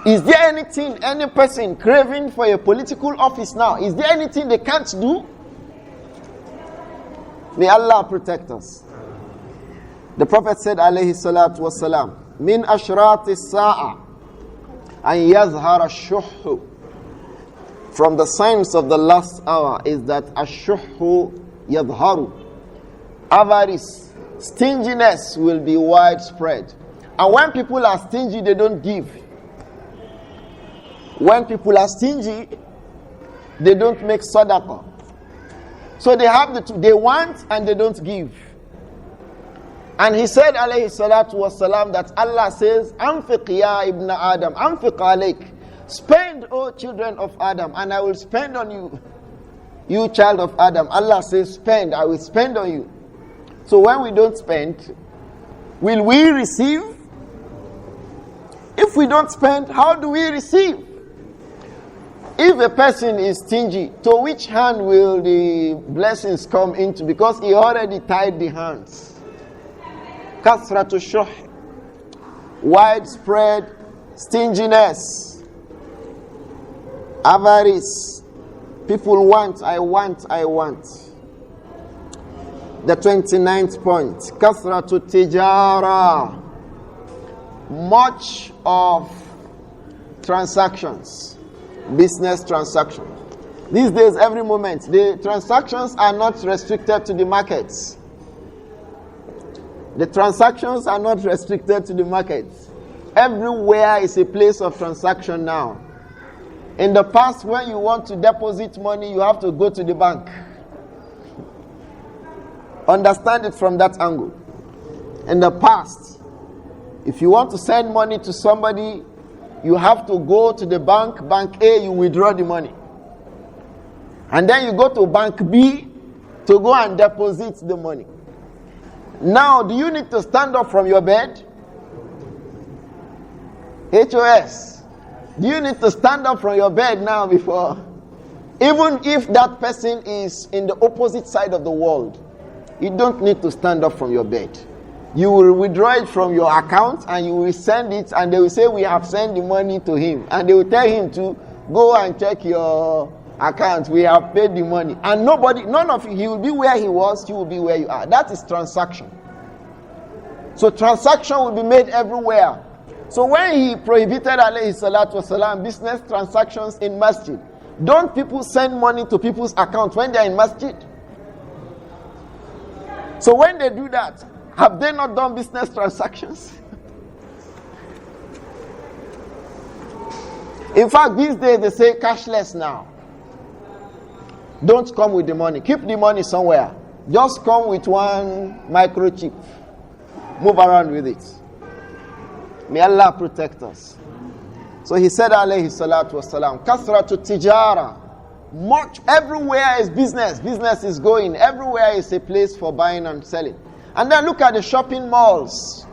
Is there anything, any person craving for a political office now, is there anything they can't do? May Allah protect us. The Prophet said, alayhi salatu wassalam, min ashraط الساعة an yazhar ash-shuhhu. From the signs of the last hour is that ash-shuhhu yadharu. Avarice, stinginess will be widespread. And when people are stingy, they don't give. When people are stingy, they don't make sadaqah. So they have they want and they don't give. And he said, alayhi salatu wasalam, that Allah says, Anfiq ya ibn Adam, Anfiq alayk. Spend, O children of Adam, and I will spend on you. You child of Adam. Allah says, spend, I will spend on you. So when we don't spend, will we receive? If we don't spend, how do we receive? If a person is stingy, to which hand will the blessings come into? Because he already tied the hands. Kathratu shuh, widespread stinginess, avarice. People want, I want. The 29th point, kathratu tijara, much of transactions, business transactions. These days, every moment, the transactions are not restricted to the markets. The transactions are not restricted to the markets. Everywhere is a place of transaction now. In the past, when you want to deposit money, you have to go to the bank. Understand it from that angle. In the past, if you want to send money to somebody, you have to go to the bank, Bank A, you withdraw the money. And then you go to Bank B to go and deposit the money. Now, do you need to stand up from your bed? HOS. Do you need to stand up from your bed now before? Even if that person is in the opposite side of the world, you don't need to stand up from your bed. You will withdraw it from your account and you will send it, and they will say, we have sent the money to him. And they will tell him to go and check your account. We have paid the money. And none of you, he will be where he was, you will be where you are. That is transaction. So transaction will be made everywhere. So when he prohibited alayhi salatu wasalam business transactions in masjid, don't people send money to people's accounts when they are in masjid? So when they do that, have they not done business transactions? In fact, these days they say cashless now. Don't come with the money. Keep the money somewhere. Just come with one microchip. Move around with it. May Allah protect us. So he said, alayhi salatu wasalam, kathratu tijara. Much, everywhere is business. Business is going. Everywhere is a place for buying and selling. And then look at the shopping malls,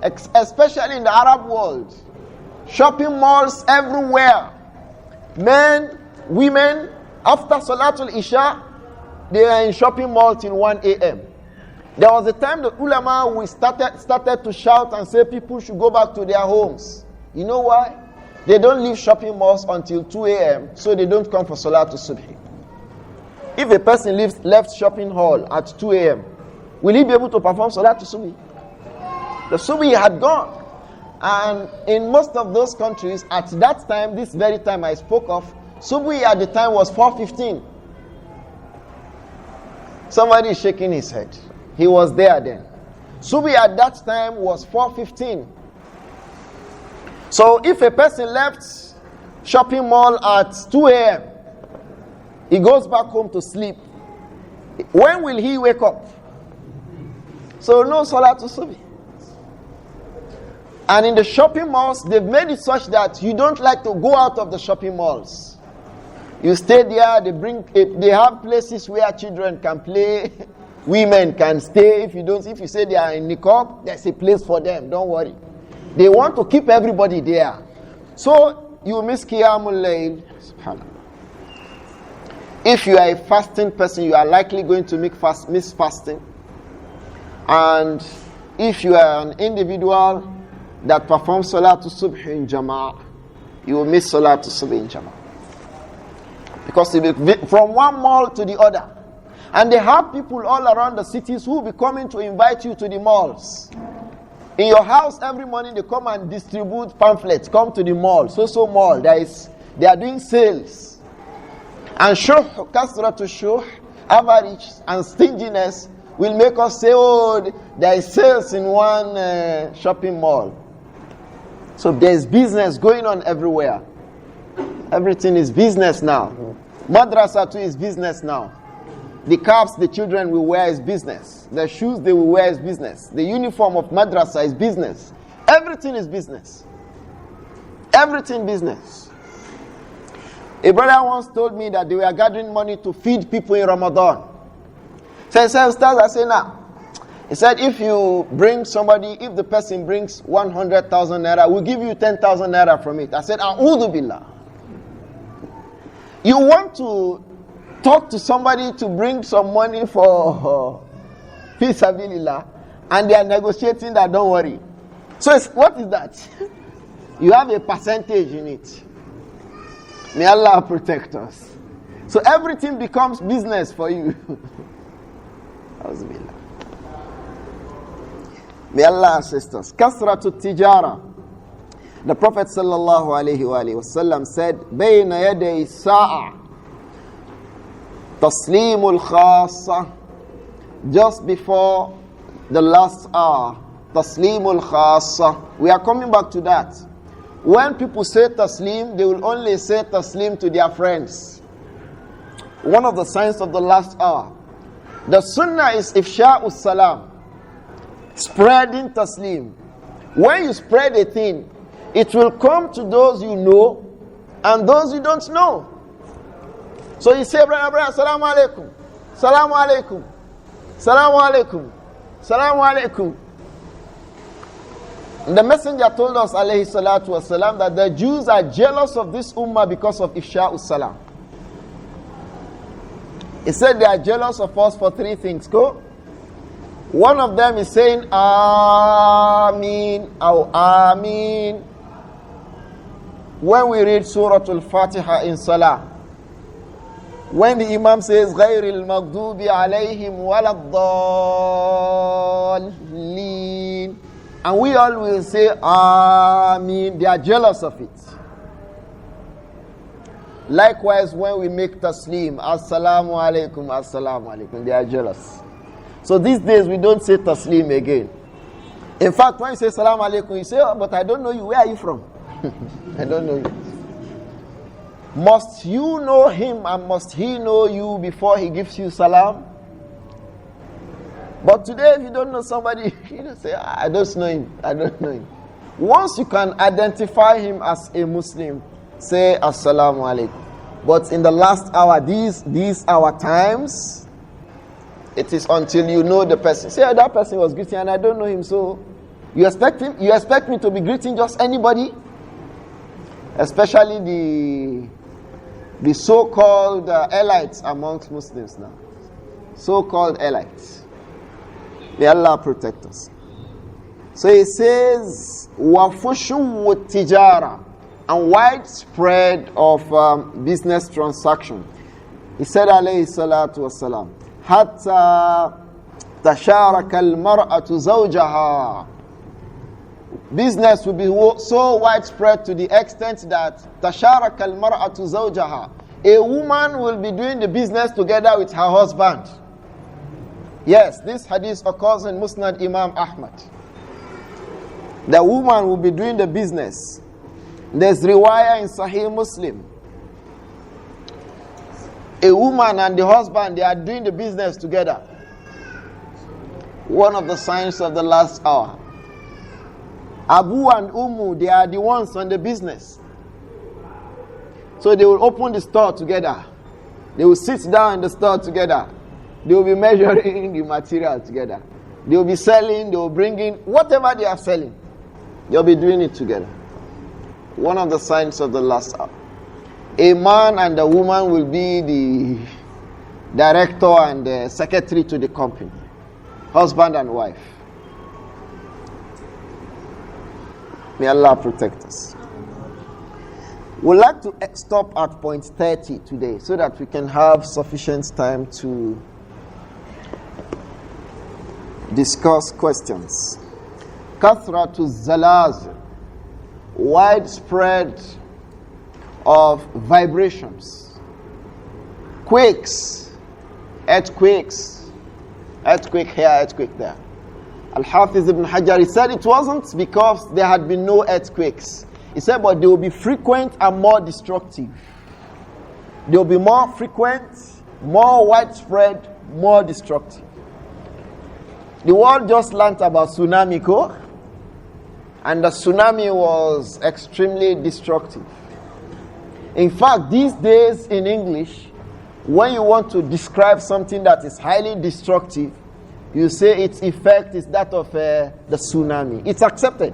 especially in the Arab world. Shopping malls everywhere. Men, women, after Salatul Isha, they are in shopping mall till 1 a.m. There was a time the ulama we started to shout and say people should go back to their homes. You know why? They don't leave shopping malls until 2 a.m. so they don't come for Salatul Subhi. If a person left shopping hall at 2 a.m., will he be able to perform Salatul Subhi? The Subhi had gone. And in most of those countries, at that time, this very time I spoke of, Subhi at the time was 4:15. Somebody is shaking his head. He was there then. Subhi at that time was 4:15. So if a person left shopping mall at 2 a.m., he goes back home to sleep. When will he wake up? So no Salatul Subhi. And in the shopping malls, they've made it such that you don't like to go out of the shopping malls. You stay there, they have places where children can play, women can stay. If you say they are in niqab, there's a place for them, don't worry. They want to keep everybody there. So you miss Qiyamul Layl. Subhanallah. If you are a fasting person, you are likely going to miss fasting. And if you are an individual that performs Salatul Subh in Jama'ah, you will miss Salatul Subh in Jama'ah. Because it will be from one mall to the other. And they have people all around the cities who will be coming to invite you to the malls. In your house, every morning they come and distribute pamphlets. Come to the mall, so mall. They are doing sales. And kasratu shuh, average and stinginess will make us say, oh, there is sales in one shopping mall. So there is business going on everywhere. Everything is business now. Madrasa too is business now. The caps the children will wear is business. The shoes they will wear is business. The uniform of madrasa is business. Everything is business. Everything business. A brother once told me that they were gathering money to feed people in Ramadan. So he said, Ustaz, I say now. He said, if the person brings 100,000 naira, we'll give you 10,000 naira from it. I said, A'udhu Billah. You want to talk to somebody to bring some money for fi sabilillah, and they are negotiating that, don't worry. So what is that? You have a percentage in it. May Allah protect us. So everything becomes business for you. May Allah assist us. Kasratu tijara. The Prophet sallallahu alayhi wa sallam said, Bayna yaday sa'a taslimul khassa. Just before the last hour, taslimul khassa. We are coming back to that. When people say taslim, they will only say taslim to their friends. One of the signs of the last hour. The sunnah is ifsha'us salam. Spreading taslim. When you spread a thing, It will come to those you know and those you don't know. So you say, brother, salamu alaikum, salamu alaikum, salamu alaikum, salamu alaikum. The messenger told us, alayhi salatu wasalam, that the Jews are jealous of this ummah because of ifsha'us salam. He said they are jealous of us for three things. Go. One of them is saying, Ameen, or Ameen. When we read Surah Al-Fatiha in Salah, when the Imam says, Ghayril Maghdubi alayhim waladdallin, and we all will say, Ameen, they are jealous of it. Likewise, when we make taslim, Assalamu alaikum, Assalamu alaikum, they are jealous. So these days we don't say taslim again. In fact, when you say Assalamu alaikum, you say, oh, but I don't know you. Where are you from? I don't know you. Must you know him and must he know you before he gives you salam? But today, if you don't know somebody, you don't say, I don't know him. I don't know him. Once you can identify him as a Muslim, say Assalamu alaikum. But in the last hour, these our times, it is until you know the person. Say, that person was greeting and I don't know him, so you expect him? You expect me to be greeting just anybody? Especially the so-called elites amongst Muslims now. So-called elites. May Allah protect us. So he says, وَفُشُوُّ التِّجَارَةِ, and widespread of business transaction. He said, alayhi salatu wasalam, حَتَّى تَشَارَكَ الْمَرْأَةُ زَوْجَهَا. Business will be so widespread to the extent that تَشَارَكَ الْمَرْأَةُ زَوْجَهَا. A woman will be doing the business together with her husband. Yes, this hadith occurs in Musnad Imam Ahmad. The woman will be doing the business. There's riwayah in Sahih Muslim. A woman and the husband, they are doing the business together. One of the signs of the last hour. Abu and Ummu, they are the ones on the business. So they will open the store together. They will sit down in the store together. They will be measuring the material together. They will be selling, they will bring in whatever they are selling. They'll be doing it together. One of the signs of the last hour. A man and a woman will be the director and the secretary to the company. Husband and wife. May Allah protect us. We'd like to stop at point 30 today so that we can have sufficient time to discuss questions. Kathratu zalazil, widespread of vibrations, quakes, earthquakes, earthquake here, earthquake there. Al-Hafiz ibn Hajar, he said it wasn't because there had been no earthquakes. He said, but they will be frequent and more destructive. They will be more frequent, more widespread, more destructive. The world just learnt about tsunami, and the tsunami was extremely destructive. In fact, these days in English, when you want to describe something that is highly destructive, you say its effect is that of the tsunami. It's accepted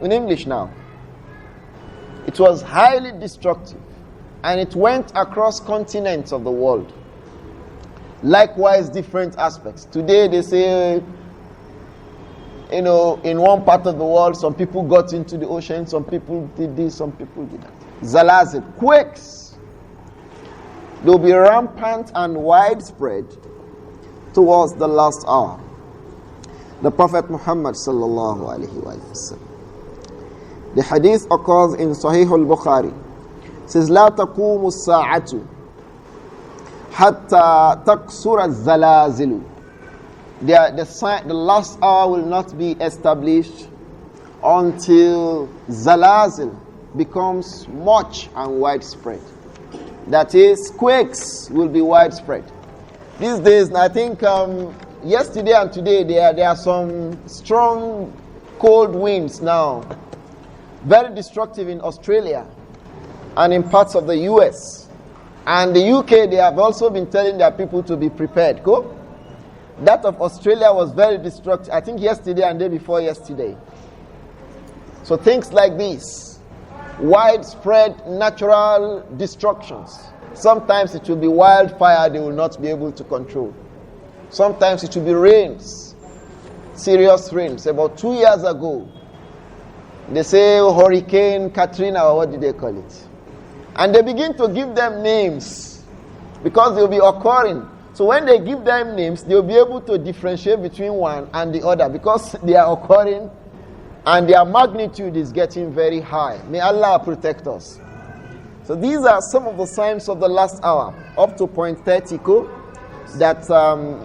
in English now. It was highly destructive, and it went across continents of the world. Likewise, different aspects. Today they say, in one part of the world, some people got into the ocean, some people did this, some people did that. Zalazil, quakes. They will be rampant and widespread towards the last hour. The Prophet Muhammad sallallahu alaihi wasallam. The hadith occurs in Sahih al-Bukhari. It says, لا تقوم الساعة حتى تكسر الزلازل. The last hour will not be established until zalazil becomes much and widespread. That is, quakes will be widespread. These days, I think yesterday and today, there are some strong cold winds now. very destructive in Australia and in parts of the US. And the UK, they have also been telling their people to be prepared. Go. That of Australia was very destructive, I think yesterday and day before yesterday. So things like this, widespread natural destructions. Sometimes it will be wildfire they will not be able to control. Sometimes it will be rains, serious rains. About 2 years ago, they say Hurricane Katrina, or what did they call it? And they begin to give them names because they will be occurring. So when they give them names, they will be able to differentiate between one and the other because they are occurring and their magnitude is getting very high. May Allah protect us. So these are some of the signs of the last hour, up to point 30 that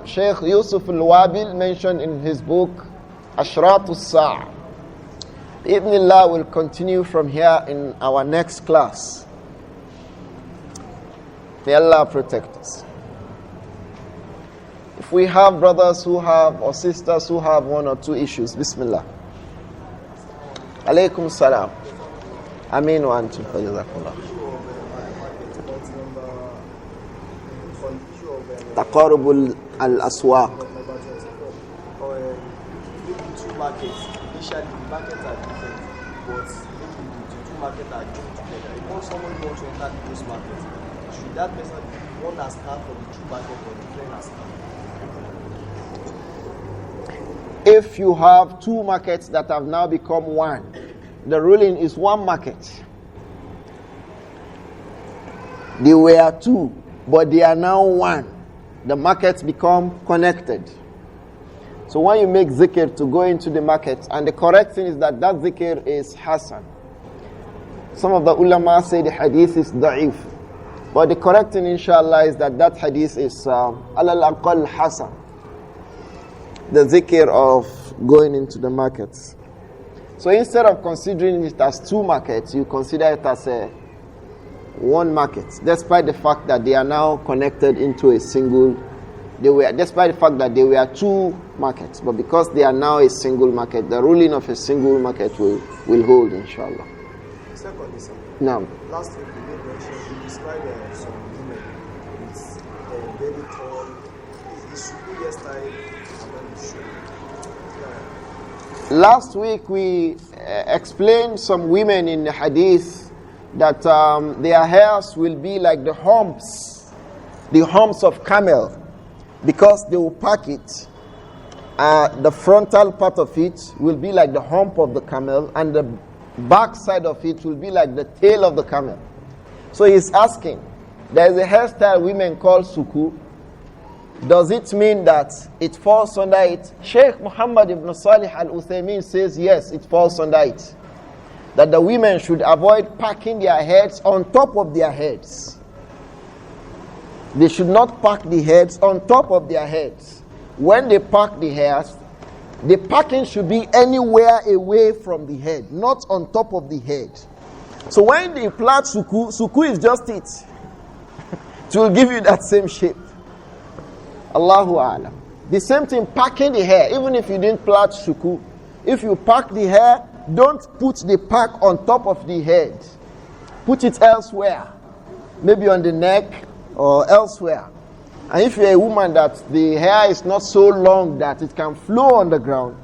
Shaykh Yūsuf Al-Wābil mentioned in his book, Ashraط الساعة. Ibn Allah will continue from here in our next class. May Allah protect us. If we have brothers who have, or sisters who have one or two issues, Bismillah. Alaykum salam. Ameen wa antum. Taqarub al-aswaq. Two markets. Initially, the markets are different, but the two markets are joined together. If someone wants to enter those markets, should that person be one as half of the two markets or different as half? If you have two markets that have now become one, the ruling is one market. They were two, but they are now one. The markets become connected. So when you make zikr to go into the market, and the correct thing is that that zikr is hasan. Some of the ulama say the hadith is da'if. But the correct thing, inshallah, is that that hadith is al-aqal hasan. The zikr of going into the markets. So instead of considering it as two markets, you consider it as one market, despite the fact that they are now connected into a single. Despite the fact that they were two markets, but because they are now a single market, the ruling of a single market will hold, inshallah. Secondly, sir. Now, last week we did mention, you described some women with very tall, the suku hairstyle, and the shoe. Last week we explained some women in the hadith that their hairs will be like the humps of camel, because they will pack it. The frontal part of it will be like the hump of the camel, and the back side of it will be like the tail of the camel. So he's asking, there is a hairstyle women call suku. Does it mean that it falls under it? Shaykh Muhammad ibn Salih al-Uthaymin says yes, it falls under it. That the women should avoid packing their heads on top of their heads. They should not pack the heads on top of their heads. When they pack the hairs, the packing should be anywhere away from the head, not on top of the head. So when they plait suku is just it. It will give you that same shape. Allahu A'lam. The same thing, packing the hair. Even if you didn't plait suku, if you pack the hair, don't put the pack on top of the head. Put it elsewhere. Maybe on the neck or elsewhere. And if you're a woman that the hair is not so long that it can flow on the ground,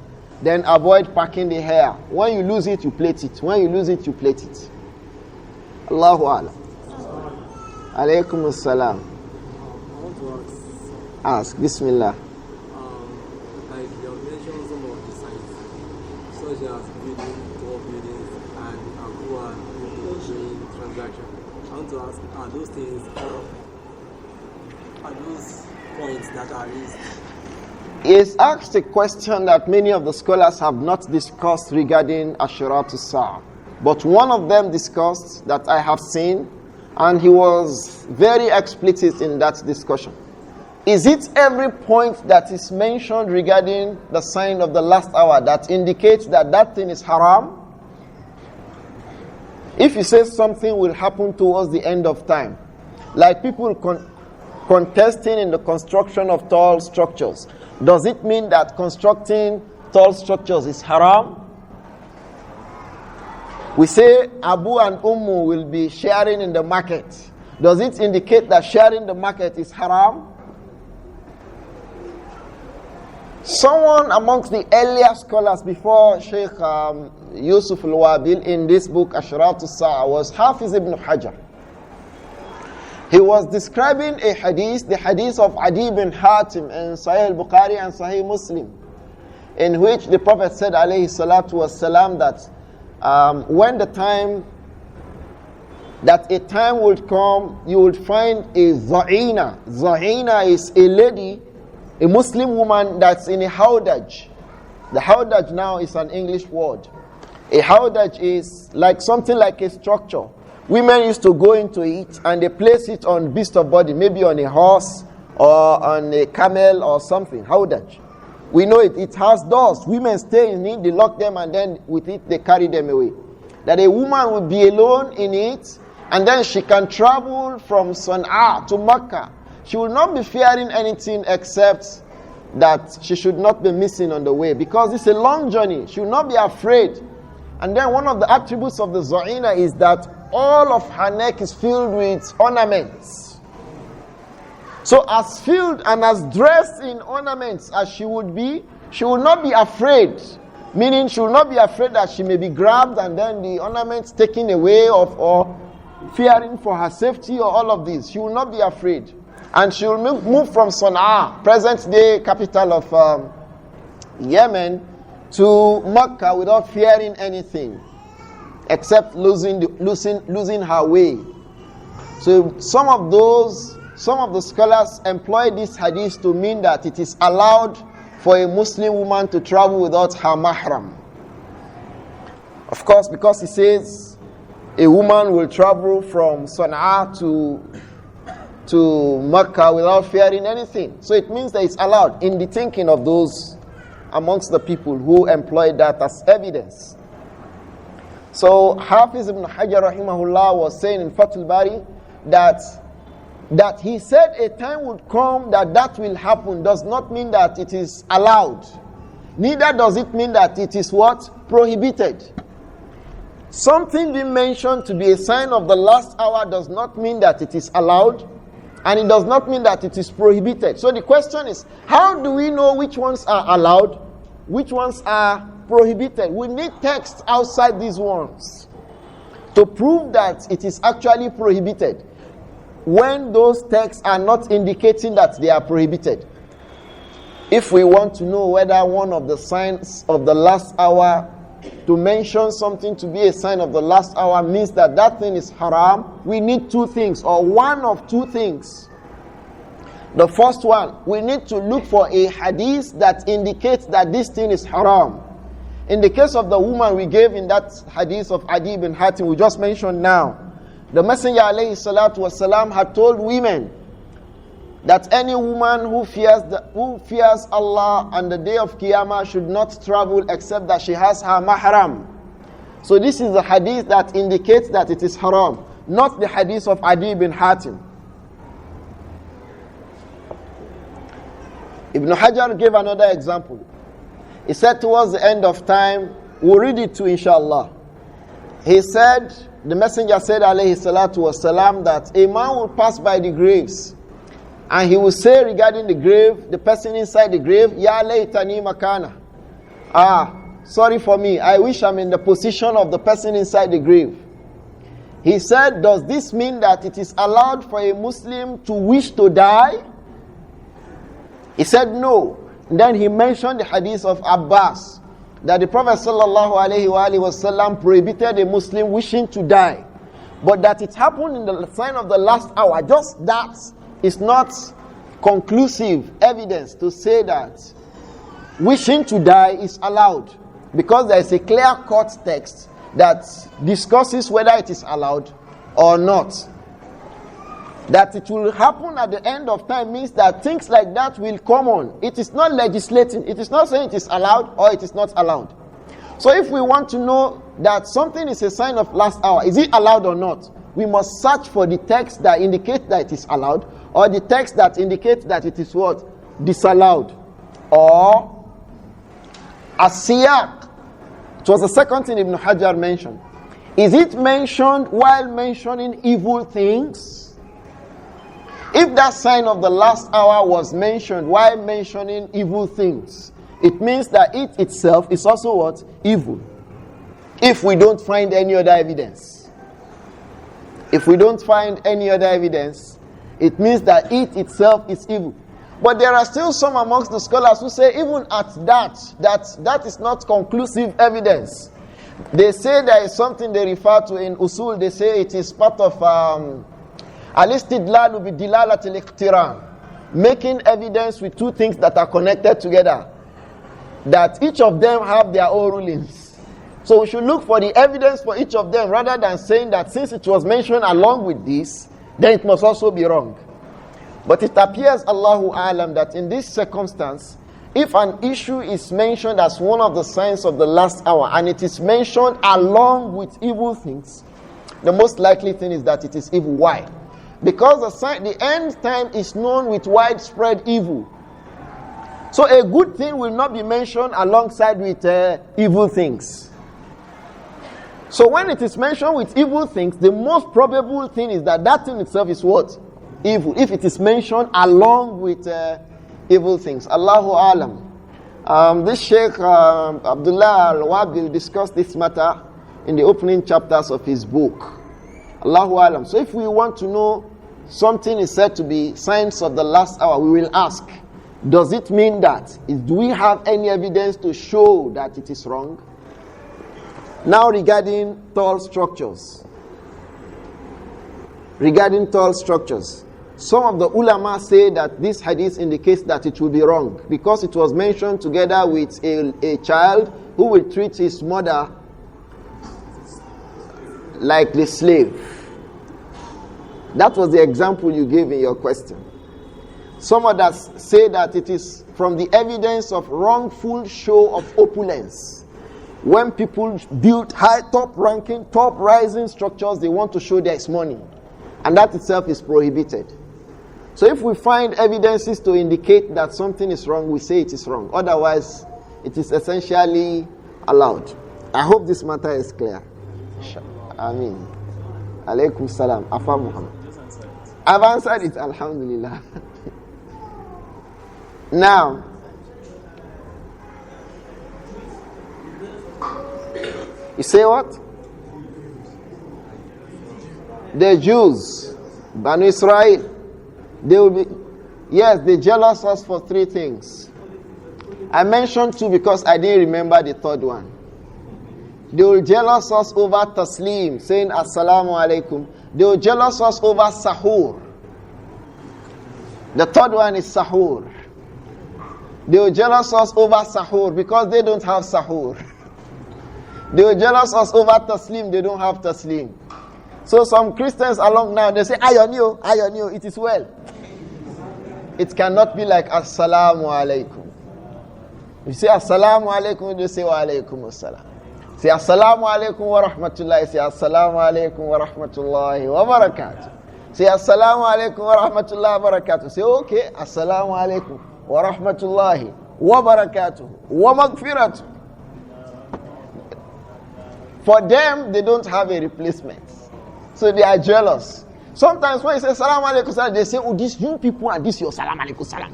then avoid packing the hair. When you lose it, you plait it. When you lose it, you plait it. Allahu A'lam. Alaykum as-salam. Ask. Bismillah. Like you have mentioned some of the signs, such as building, tall buildings, and Aqua doing transaction. I want to ask, are those things, are those points that are raised? He has asked a question that many of the scholars have not discussed regarding Ashraط الساعة. But one of them discussed that I have seen, and he was very explicit in that discussion. Is it every point that is mentioned regarding the sign of the last hour that indicates that that thing is haram? If you say something will happen towards the end of time, like people contesting in the construction of tall structures, does it mean that constructing tall structures is haram? We say Abu and Ummu will be sharing in the market. Does it indicate that sharing the market is haram? Someone amongst the earlier scholars before Shaykh Yūsuf Al-Wābil in this book Ashraط was Hafiz ibn Hajar. He was describing a hadith, the hadith of Adi ibn Hatim in Sahih al-Bukhari and Sahih Muslim, in which the Prophet said alayhi salatu wasalam that when the time, that a time would come, you would find a za'ina. Za'ina is a lady, a Muslim woman that's in a hawdaj. The hawdaj now is an English word. A hawdaj is like something like a structure. Women used to go into it and they place it on beast of body, maybe on a horse or on a camel or something. Hawdaj. We know it. It has doors. Women stay in it, they lock them, and then with it they carry them away. That a woman will be alone in it, and then she can travel from Sana'a to Makkah. She will not be fearing anything except that she should not be missing on the way, because it's a long journey. She will not be afraid. And then one of the attributes of the Za'ina is that all of her neck is filled with ornaments. So as filled and as dressed in ornaments as she would be, she will not be afraid. Meaning she will not be afraid that she may be grabbed and then the ornaments taken away or fearing for her safety or all of this. She will not be afraid. And she will move from Sana'a, present day capital of Yemen, to Makkah without fearing anything except losing her way. So some of the scholars employ this hadith to mean that it is allowed for a Muslim woman to travel without her mahram. Of course, because it says a woman will travel from Sana'a to Makkah without fearing anything. So it means that it's allowed in the thinking of those amongst the people who employ that as evidence. So Hafiz ibn Hajar rahimahullah was saying in Fathul Bari that he said a time would come that will happen does not mean that it is allowed. Neither does it mean that it is what? Prohibited. Something being mentioned to be a sign of the last hour does not mean that it is allowed, and it does not mean that it is prohibited. So the question is, how do we know which ones are allowed, which ones are prohibited? We need text outside these ones to prove that it is actually prohibited, when those texts are not indicating that they are prohibited. If we want to know whether one of the signs of the last hour, to mention something to be a sign of the last hour means that that thing is haram, we need two things, or one of two things. The first one, we need to look for a hadith that indicates that this thing is haram. In the case of the woman we gave in that hadith of Adi ibn Hatim we just mentioned now, the Messenger alayhi salatu wasalam had told women that any woman who fears Allah on the day of Qiyamah should not travel except that she has her mahram. So this is the hadith that indicates that it is haram, not the hadith of Adi ibn Hatim. Ibn Hajar gave another example. He said towards the end of time, we'll read it too inshallah. He said, the Messenger said alayhi salatu wasalam, that a man will pass by the graves and he will say regarding the grave, the person inside the grave, Ya laytani makana. Sorry for me, I wish I'm in the position of the person inside the grave. He said, does this mean that it is allowed for a Muslim to wish to die? He said no. And then he mentioned the hadith of Abbas, that the Prophet ﷺ prohibited a Muslim wishing to die. But that it happened in the sign of the last hour, just that is not conclusive evidence to say that wishing to die is allowed. Because there is a clear-cut text that discusses whether it is allowed or not. That it will happen at the end of time means that things like that will come on. It is not legislating. It is not saying it is allowed or it is not allowed. So if we want to know that something is a sign of last hour, is it allowed or not? We must search for the text that indicates that it is allowed, or the text that indicates that it is what? Disallowed. Or as-siyaq. It was the second thing Ibn Hajar mentioned. Is it mentioned while mentioning evil things? If that sign of the last hour was mentioned while mentioning evil things, it means that it itself is also what? Evil. If we don't find any other evidence. If we don't find any other evidence, it means that it itself is evil. But there are still some amongst the scholars who say even at that is not conclusive evidence. They say there is something they refer to in usul. They say it is part of al-istidlalu bi-dilalat al-iqtiran, making evidence with two things that are connected together, that each of them have their own rulings. So we should look for the evidence for each of them rather than saying that since it was mentioned along with this, then it must also be wrong. But it appears, Allahu A'lam, that in this circumstance, if an issue is mentioned as one of the signs of the last hour and it is mentioned along with evil things, the most likely thing is that it is evil. Why? Because the end time is known with widespread evil. So a good thing will not be mentioned alongside with evil things. So when it is mentioned with evil things, the most probable thing is that that thing itself is what? Evil. If it is mentioned along with evil things. Allahu Alam. This Shaykh Abdullah Al-Wābil discussed this matter in the opening chapters of his book. Allahu Alam. So if we want to know something is said to be signs of the last hour, we will ask, does it mean that? Do we have any evidence to show that it is wrong? Now regarding tall structures. Regarding tall structures. Some of the ulama say that this hadith indicates that it will be wrong because it was mentioned together with a child who will treat his mother like the slave. That was the example you gave in your question. Some others say that it is from the evidence of wrongful show of opulence. When people build high, top-ranking, top-rising structures, they want to show there is money. And that itself is prohibited. So if we find evidences to indicate that something is wrong, we say it is wrong. Otherwise, it is essentially allowed. I hope this matter is clear. Ameen. Alaykum salam. Afa Muhammad. I've answered it, alhamdulillah. Now, you say what? The Jews, Banu Israel, they will be, yes, they jealous us for three things. I mentioned two because I didn't remember the third one. They will jealous us over taslim, saying assalamu alaikum. They will jealous us over sahur. The third one is sahur. They will jealous us over sahur because they don't have sahur. They will jealous us over taslim, they don't have taslim. So some Christians along now, they say, ayonio, it is well. It cannot be like assalamu alaikum. You say assalamu alaikum, they say wa alaikum assalam. Say assalamu alaikum wa rahmatullahi, say assalamu alaikum wa rahmatullahi wa barakatuh. Say assalamu alaikum wa rahmatullahi wa barakatuh. Say okay, assalamu alaikum wa rahmatullahi wa barakatuh wa maghfiratuh. For them, they don't have a replacement. So they are jealous. Sometimes when you say salam alaikum salam, they say, oh, these new people and this your salam alaikum salam.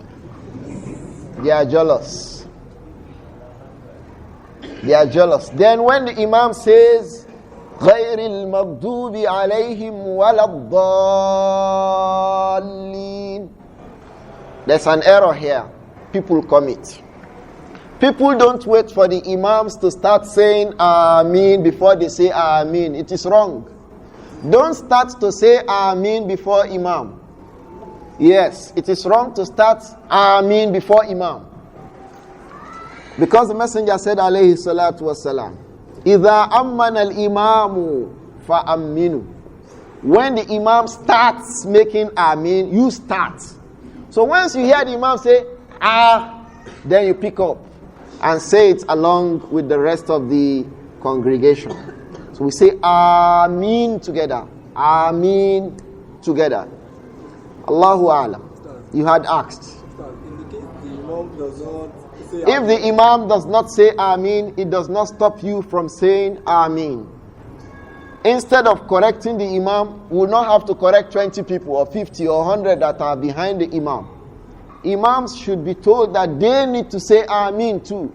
They are jealous. They are jealous. Then when the Imam says, غَيْرِ الْمَغْضُوبِ عَلَيْهِمْ وَلَا الضَّالِّينَ, there's an error here. People commit. People don't wait for the Imams to start saying Ameen before they say Ameen. It is wrong. Don't start to say Ameen before Imam. Yes, it is wrong to start Ameen before Imam. Because the Messenger said, alayhi salatu wassalam, إِذَا أَمَّنَ الْإِمَامُ فَأَمِّنُوا. When the Imam starts making Ameen, you start. So once you hear the Imam say, then you pick up and say it along with the rest of the congregation. So we say Ameen together. Ameen together. Allahu Alam. You had asked. If the Imam does not say Ameen, it does not stop you from saying Ameen. Instead of correcting the Imam, we will not have to correct 20 people or 50 or 100 that are behind the Imam. Imams should be told that they need to say Ameen too.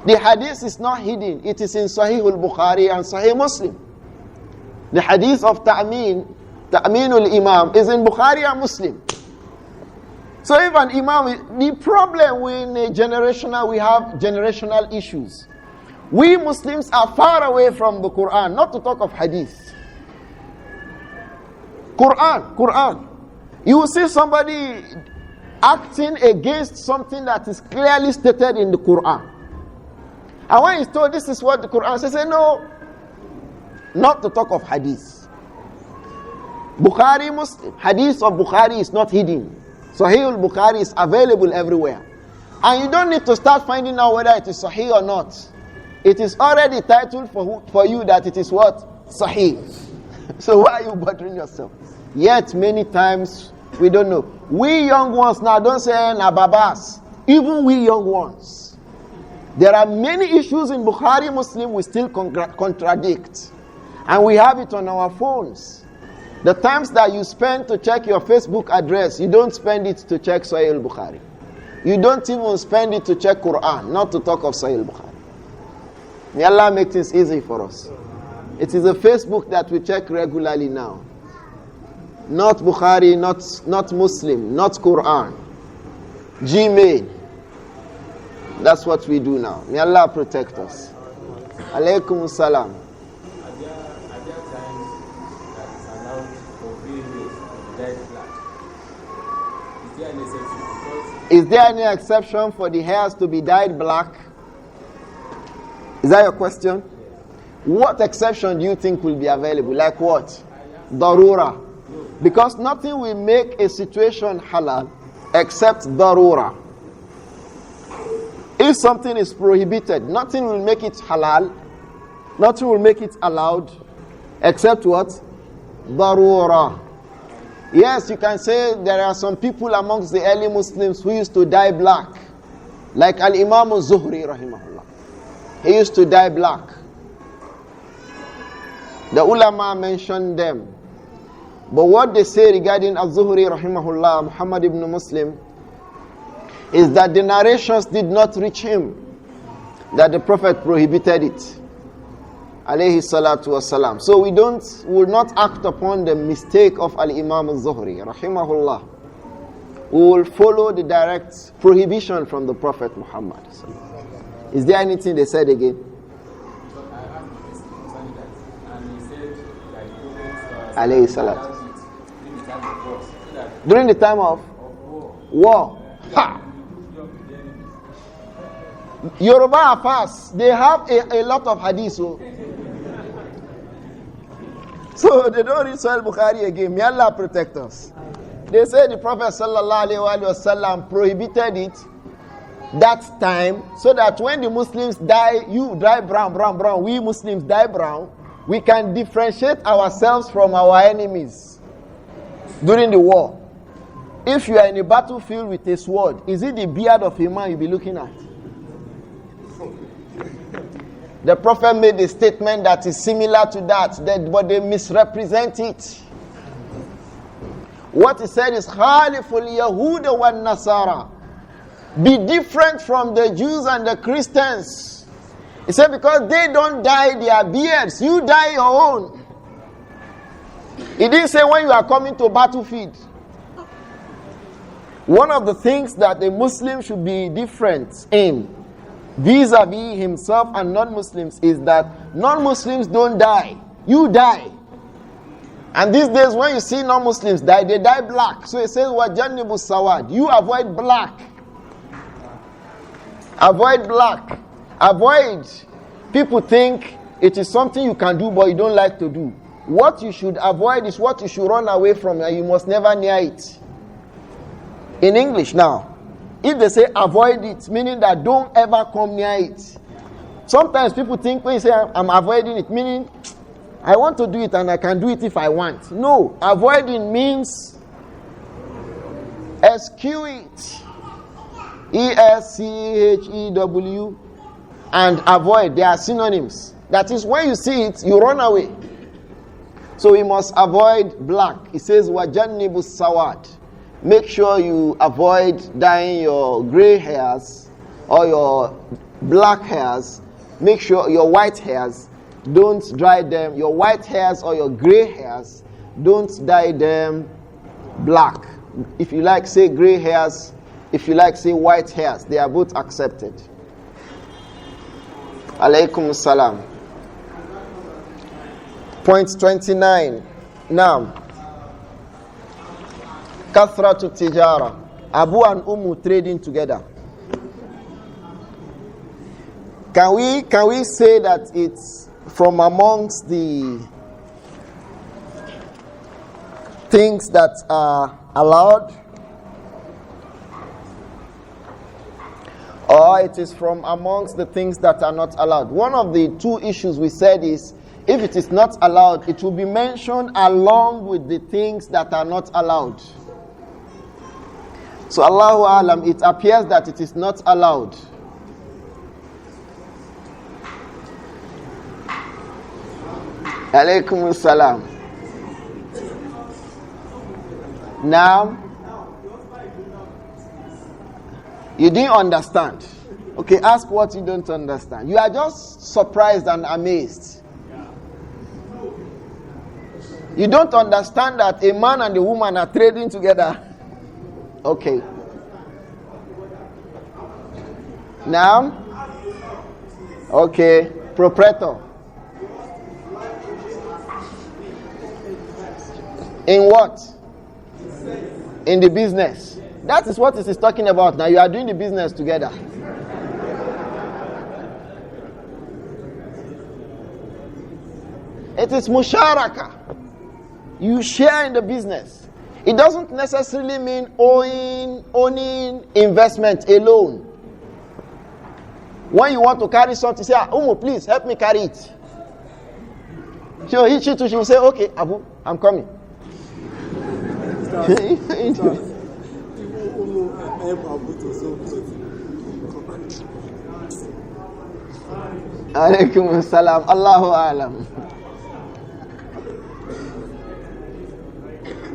The hadith is not hidden. It is in Sahih al-Bukhari and Sahih Muslim. The hadith of Ta'meenul Imam is in Bukhari and Muslim. So if an Imam, the problem we have generational issues. We Muslims are far away from the Quran, not to talk of hadith. Quran. You will see somebody acting against something that is clearly stated in the Quran. And when he's told this is what the Quran says, say no, not to talk of hadith. Bukhari, Muslim, hadith of Bukhari is not hidden. Sahih al-Bukhari is available everywhere. And you don't need to start finding out whether it is Sahih or not. It is already titled for you that it is what? Sahih. So why are you bothering yourself? Yet many times we don't know. We young ones now don't say Nababas. Even we young ones. There are many issues in Bukhari Muslim we still contradict. And we have it on our phones. The times that you spend to check your Facebook address, you don't spend it to check Sahih al-Bukhari. You don't even spend it to check Quran, not to talk of Sahih al-Bukhari. May Allah make things easy for us. It is a Facebook that we check regularly now. Not Bukhari, not Muslim, not Quran. Gmail. That's what we do now. May Allah protect us. Alaykum salam. Is there any exception for the hairs to be dyed black? Is that your question? What exception do you think will be available? Like what? Darura. Because nothing will make a situation halal except darura. If something is prohibited, nothing will make it halal, nothing will make it allowed except what? Darura. Yes, you can say there are some people amongst the early Muslims who used to dye black. Like Al-Imam Zuhri rahimahullah. He used to dye black. The ulama mentioned them. But what they say regarding Al-Zuhri rahimahullah, Muhammad ibn Muslim, is that the narrations did not reach him, that the Prophet prohibited it. Alayhi salatu wasalam. So we will not act upon the mistake of Al-Imam al-Zuhri rahimahullah. We will follow the direct prohibition from the Prophet Muhammad. Is there anything they said again? Alayhi salatu. During the time of war. Ha! Yoruba are fast. They have a lot of hadith. So they don't read Sahih Bukhari again. May Allah protect us. They say the Prophet sallallahu alaihi wasallam prohibited it that time so that when the Muslims die, you dye brown, we Muslims dye brown, we can differentiate ourselves from our enemies during the war. If you are in a battlefield with a sword, is it the beard of a man you'll be looking at? The Prophet made a statement that is similar to that, but they misrepresent it. What he said is, Khaliful Yahuda wa Nasara. Be different from the Jews and the Christians. He said, because they don't dye their beards, you dye your own. He didn't say when you are coming to battlefield. One of the things that a Muslim should be different in vis-a-vis himself and non-Muslims is that non-Muslims don't die. You die. And these days when you see non-Muslims die, they die black. So it says, وَجَنِّبُ السَّوَادِ. You avoid black. Avoid black. Avoid. People think it is something you can do but you don't like to do. What you should avoid is what you should run away from, and you must never near it. In English now, if they say avoid it, meaning that don't ever come near it. Sometimes people think when you say I'm avoiding it, meaning I want to do it and I can do it if I want. No, avoiding means eschew it. ESCHEW and avoid. They are synonyms. That is, when you see it, you run away. So we must avoid black. It says, وَجَنِّبُ السَّوَادِ. Make sure you avoid dyeing your gray hairs or your black hairs. Make sure your white hairs, don't dye them. Your white hairs or your gray hairs, don't dye them black. If you like, say gray hairs. If you like, say white hairs. They are both accepted. Alaykum salam. Point 29. Now, Kathratu Tijara. Abu and trading together. Can we say that it's from amongst the things that are allowed? Or it is from amongst the things that are not allowed? One of the two issues we said is, if it is not allowed, it will be mentioned along with the things that are not allowed. So Allahu Alam, it appears that it is not allowed. Alaykum salam. Now, you didn't understand. Okay, ask what you don't understand. You are just surprised and amazed. You don't understand that a man and a woman are trading together. Okay. Now, okay, proprietor. In what? In the business. That is what it is talking about. Now you are doing the business together. It is musharaka. You share in the business. It doesn't necessarily mean owning investment alone. When you want to carry something, say, Umu, please help me carry it. She will say, okay, Abu, I'm coming. Alaykum salam. Allahu alam.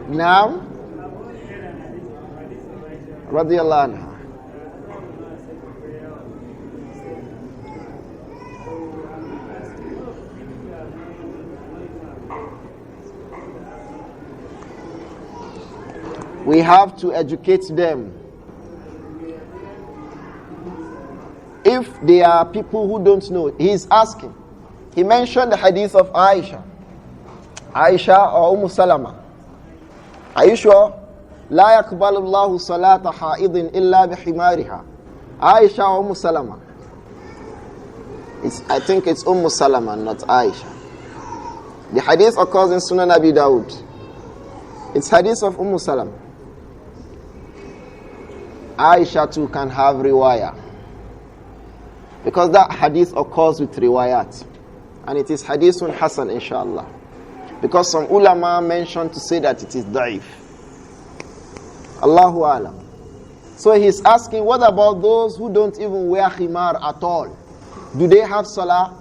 Now, radiyallahu anha. We have to educate them. If they are people who don't know, he is asking. He mentioned the hadith of Aisha or Salama. Are you sure? لا يقبل الله صلاة حائض إلا بحمارها. Aisha or Salama? I think it's Salama, not Aisha. The hadith occurs in Sunan Abi Dawud. It's hadith of Salama. Aisha too can have riwayah. Because that hadith occurs with riwayat. And it is hadithun hasan, inshallah. Because some ulama mentioned to say that it is da'if. Allahu alam. So he's asking, what about those who don't even wear khimar at all? Do they have salah?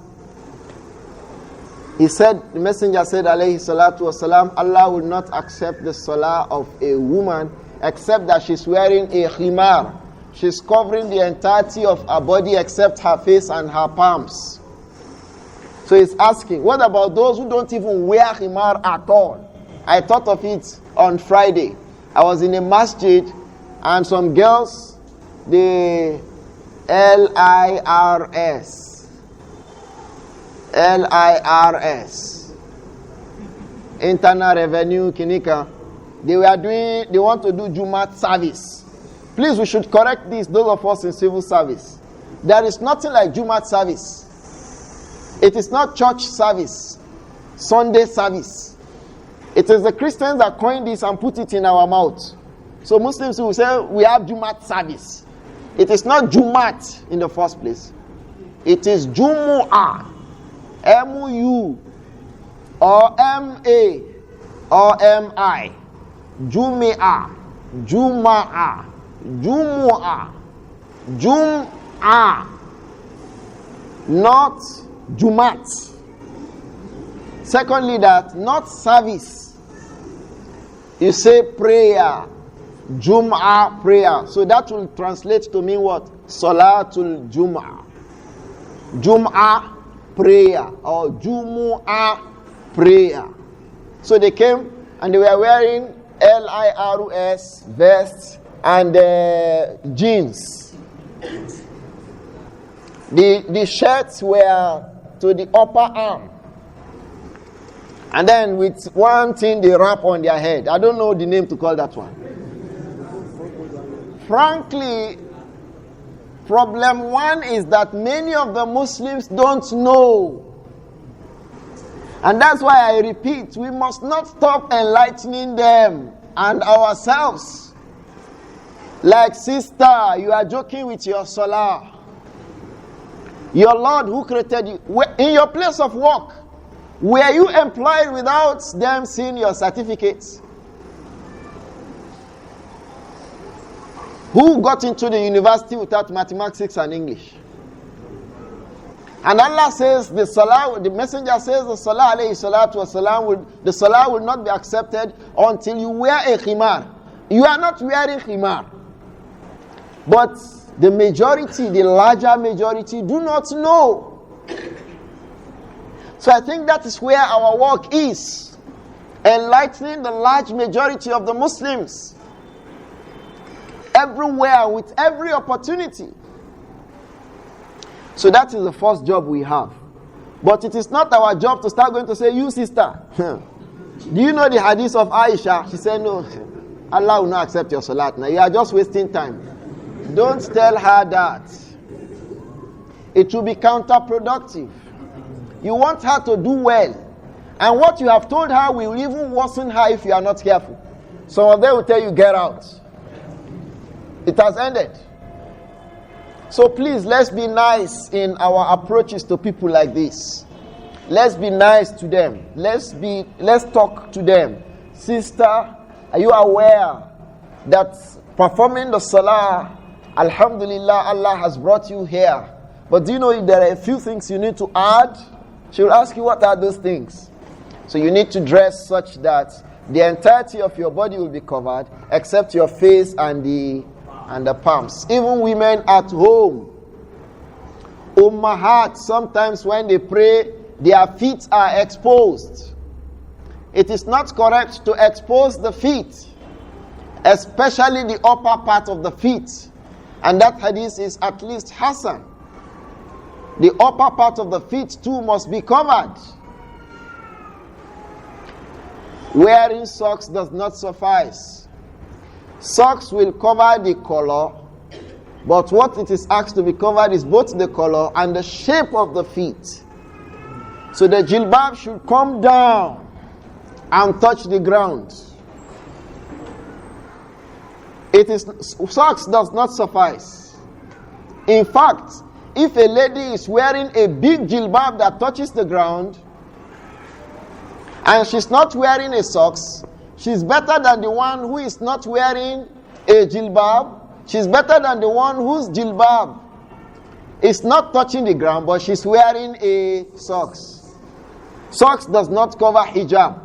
He said, the messenger said, alayhi salatu wasalam, Allah will not accept the salah of a woman except that she's wearing a khimar. She's covering the entirety of her body except her face and her palms. So he's asking, what about those who don't even wear khimar at all? I thought of it on Friday. I was in a masjid and some girls, the LIRS, Internal Revenue Kinika, they want to do Jumat service. Please, we should correct this, those of us in civil service. There is nothing like Jumat service. It is not church service, Sunday service. It is the Christians that coined this and put it in our mouth. So Muslims will say, we have Jumat service. It is not Jumat in the first place. It is Jumu'ah. M-U or M-A or M-I. Jumi'ah. Juma'ah. Jumu'ah. Jum'ah. Not Jumat. Secondly, that not service. You say prayer, Jum'ah prayer. So that will translate to mean what? Salatul Jum'ah. Jum'ah prayer or Jumu'ah prayer. So they came and they were wearing LIRS vests and jeans. The shirts were to the upper arm. And then with one thing they wrap on their head. I don't know the name to call that one. Frankly, problem one is that many of the Muslims don't know. And that's why I repeat, we must not stop enlightening them and ourselves. Like, sister, you are joking with your salah. Your Lord who created you, in your place of work, were you employed without them seeing your certificates? Who got into the university without mathematics and English? And Allah says the salah, the messenger says the salah alayhi salatu wasalam, the salah will not be accepted until you wear a khimar. You are not wearing khimar. But the majority, the larger majority, do not know. So I think that is where our work is. Enlightening the large majority of the Muslims. Everywhere, with every opportunity. So that is the first job we have. But it is not our job to start going to say, you sister, do you know the hadith of Aisha? She said, no, Allah will not accept your salat. Now you are just wasting time. Don't tell her that. It will be counterproductive. You want her to do well. And what you have told her will even worsen her if you are not careful. Some of them will tell you, get out. It has ended. So please, let's be nice in our approaches to people like this. Let's be nice to them. Let's talk to them. Sister, are you aware that performing the salah, alhamdulillah, Allah has brought you here. But do you know if there are a few things you need to add? She will ask you, what are those things? So you need to dress such that the entirety of your body will be covered, except your face and the palms. Even women at home, ummahat, sometimes when they pray, their feet are exposed. It is not correct to expose the feet, especially the upper part of the feet. And that hadith is at least Hasan. The upper part of the feet too must be covered. Wearing socks does not suffice. Socks will cover the color, but what it is asked to be covered is both the color and the shape of the feet. So the jilbab should come down and touch the ground. Socks does not suffice. In fact, if a lady is wearing a big jilbab that touches the ground, and she's not wearing a socks, she's better than the one who is not wearing a jilbab. She's better than the one whose jilbab is not touching the ground, but she's wearing a socks. Socks does not cover hijab.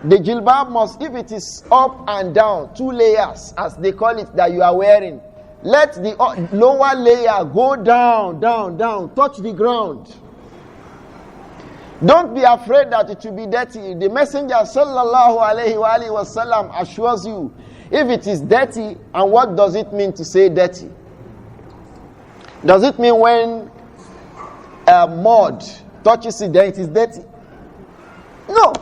The jilbab must, if it is up and down, 2 layers, as they call it, that you are wearing, let the lower layer go down, down, down, touch the ground. Don't be afraid that it will be dirty. The Messenger sallallahu alayhi wa sallam assures you, if it is dirty, and what does it mean to say dirty? Does it mean when mud touches it, then it is dirty? No.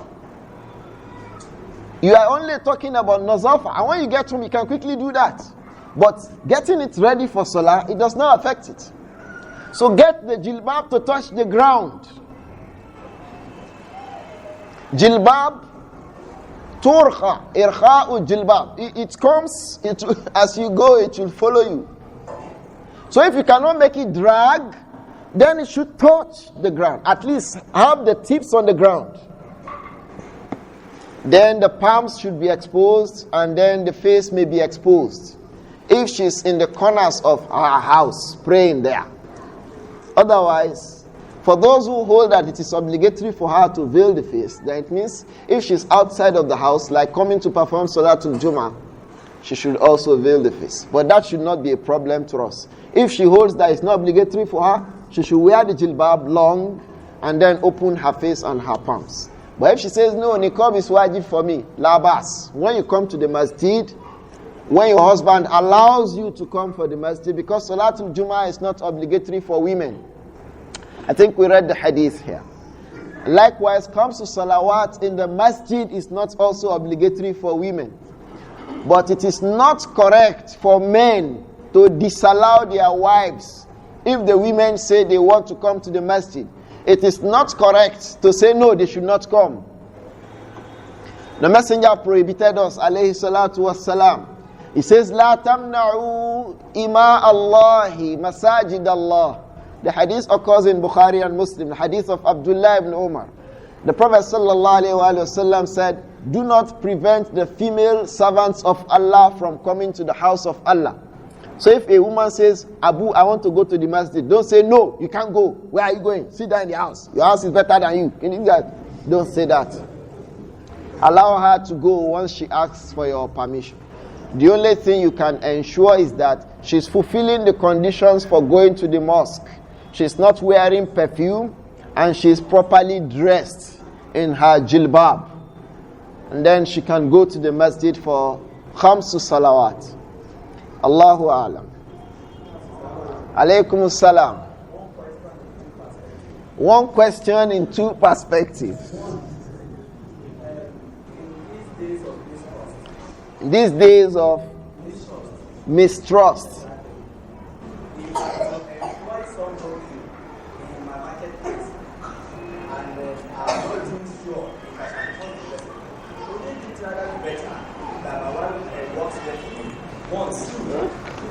You are only talking about nazafa, and when you get home, you can quickly do that. But getting it ready for salah, it does not affect it. So get the jilbab to touch the ground. Jilbab, turkha, irkha'u jilbab. It comes, as you go, it will follow you. So if you cannot make it drag, then it should touch the ground. At least have the tips on the ground. Then the palms should be exposed, and then the face may be exposed. If she's in the corners of her house, praying there. Otherwise, For those who hold that it is obligatory for her to veil the face, then it means if she's outside of the house, like coming to perform Salatul Jummah, she should also veil the face. But that should not be a problem to us. If she holds that it's not obligatory for her, she should wear the jilbab long and then open her face and her palms. But if she says, no, niqab is wajib for me, la bas. When you come to the masjid, when your husband allows you to come for the masjid, because Salatul Jummah is not obligatory for women. I think we read the hadith here. Likewise, comes to salawat in the masjid is not also obligatory for women. But it is not correct for men to disallow their wives if the women say they want to come to the masjid. It is not correct to say no, they should not come. The messenger prohibited us, alayhi salatu wassalam. He says, La tamna'u ima Allahi masajid Allah. The hadith occurs in Bukhari and Muslim, the hadith of AbdiLlāhi ibn Umar. The Prophet ﷺ said, do not prevent the female servants of Allah from coming to the house of Allah. So if a woman says, Abu, I want to go to the masjid, don't say, no, you can't go. Where are you going? Sit down in the house. Your house is better than you. Can you do that? Don't say that. Allow her to go once she asks for your permission. The only thing you can ensure is that she's fulfilling the conditions for going to the mosque. She's not wearing perfume and she's properly dressed in her jilbab. And then she can go to the masjid for khamsu salawat. Allahu a'lam. Alaykum as-salam. One question in two perspectives. These days of mistrust.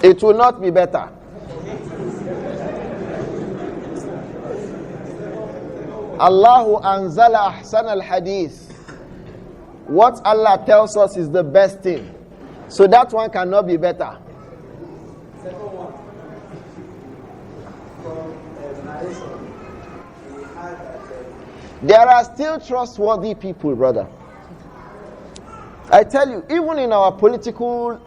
It will not be better. Allahu anzala ahsan al-hadith. What Allah tells us is the best thing. So that one cannot be better. Second one, from narration, we had that There are still trustworthy people, brother. I tell you, even in our political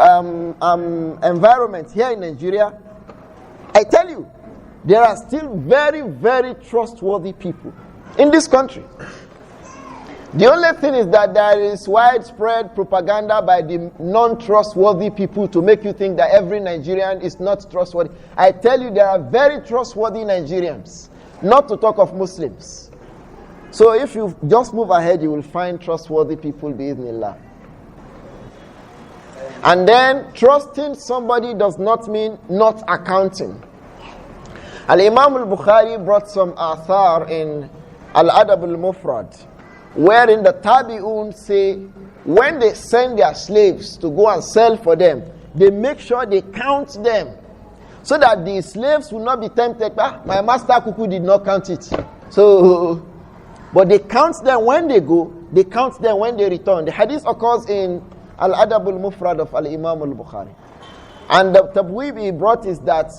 environment here in Nigeria, I tell you, there are still very, very trustworthy people in this country. The only thing is that there is widespread propaganda by the non-trustworthy people to make you think that every Nigerian is not trustworthy. I tell you, there are very trustworthy Nigerians, not to talk of Muslims. So if you just move ahead, you will find trustworthy people, bi'idhnillah. And then, trusting somebody does not mean not accounting. Al-Imam al-Bukhari brought some athar in Al-Adab al-Mufrad, wherein the Tabi'un say, when they send their slaves to go and sell for them, they make sure they count them, so that the slaves will not be tempted, my master Kuku did not count it. So, but they count them when they go, they count them when they return. The hadith occurs in Al-Adab al-Mufrad of Al-Imam al-Bukhari. And the tabweeb he brought is that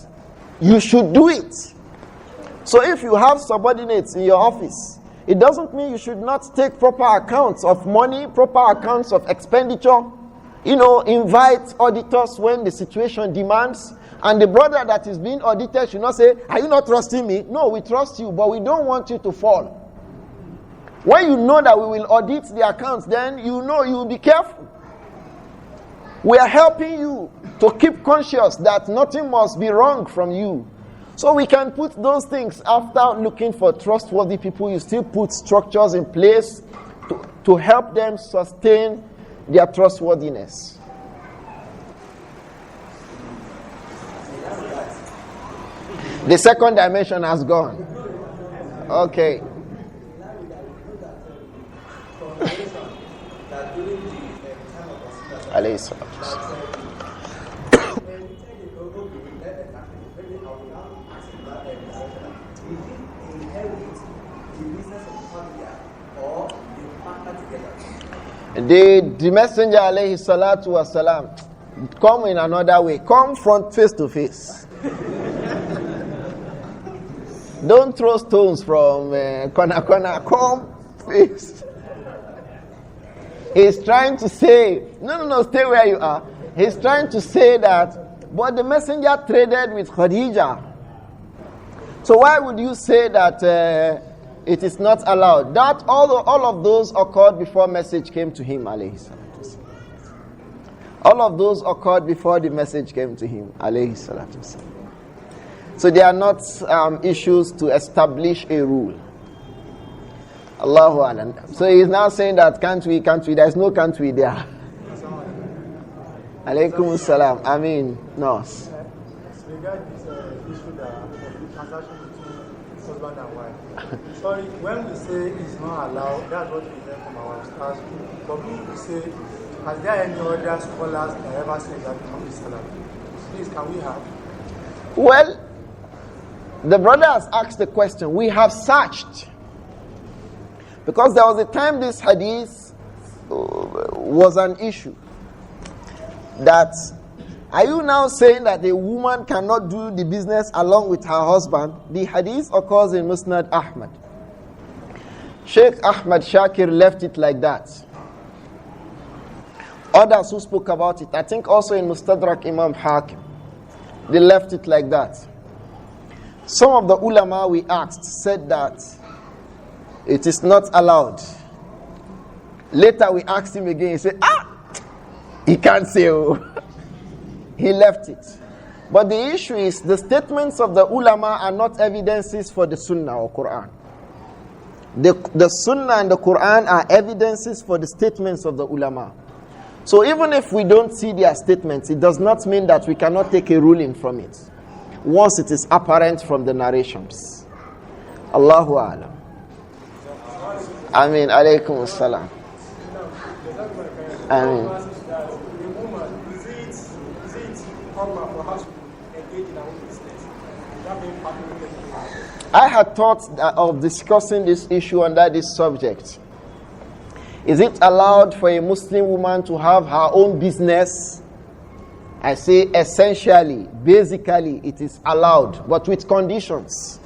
you should do it. So if you have subordinates in your office, it doesn't mean you should not take proper accounts of money, proper accounts of expenditure. Invite auditors when the situation demands. And the brother that is being audited should not say, are you not trusting me? No, we trust you, but we don't want you to fall. When you know that we will audit the accounts, then you know you will be careful. We are helping you to keep conscious that nothing must be wrong from you. So we can put those things after looking for trustworthy people. You still put structures in place to help them sustain their trustworthiness. The second dimension has gone. Okay. Alayhi salatu. The messenger alayhi salatu wasalam come in another way. Come front face to face. Don't throw stones from corner. Come, please. He's trying to say, no, stay where you are. He's trying to say that, but the messenger traded with Khadija. So why would you say that it is not allowed? That all of those occurred before message came to him, alayhi salatu wasalam. All of those occurred before the message came to him, alayhi salatu wasalam. So they are not issues to establish a rule. Allahu Alam. So he is now saying that can't we, there is no can't we there. Alaykum salam. I mean, no. Regarding this issue that of the transaction between husband and wife. Sorry, when we say it's not allowed, that's what we learn from our stars. But we say, has there any other scholars that ever said that it is allowed? Please, can we have? Well, the brother has asked the question. We have searched. Because there was a time this hadith was an issue. That, are you now saying that a woman cannot do the business along with her husband? The hadith occurs in Musnad Ahmad. Shaykh Ahmad Shakir left it like that. Others who spoke about it, I think also in Mustadrak Imam Hakim, they left it like that. Some of the ulama we asked said that it is not allowed. Later we asked him again, he said, he can't say, oh. He left it. But the issue is, the statements of the ulama are not evidences for the Sunnah or Quran. The Sunnah and the Quran are evidences for the statements of the ulama. So even if we don't see their statements, it does not mean that we cannot take a ruling from it, once it is apparent from the narrations. Allahu A'lam. Ameen. Alaykum as-salam. Ameen. I had thought of discussing this issue under this subject. Is it allowed for a Muslim woman to have her own business? I say essentially, basically, it is allowed, but with conditions.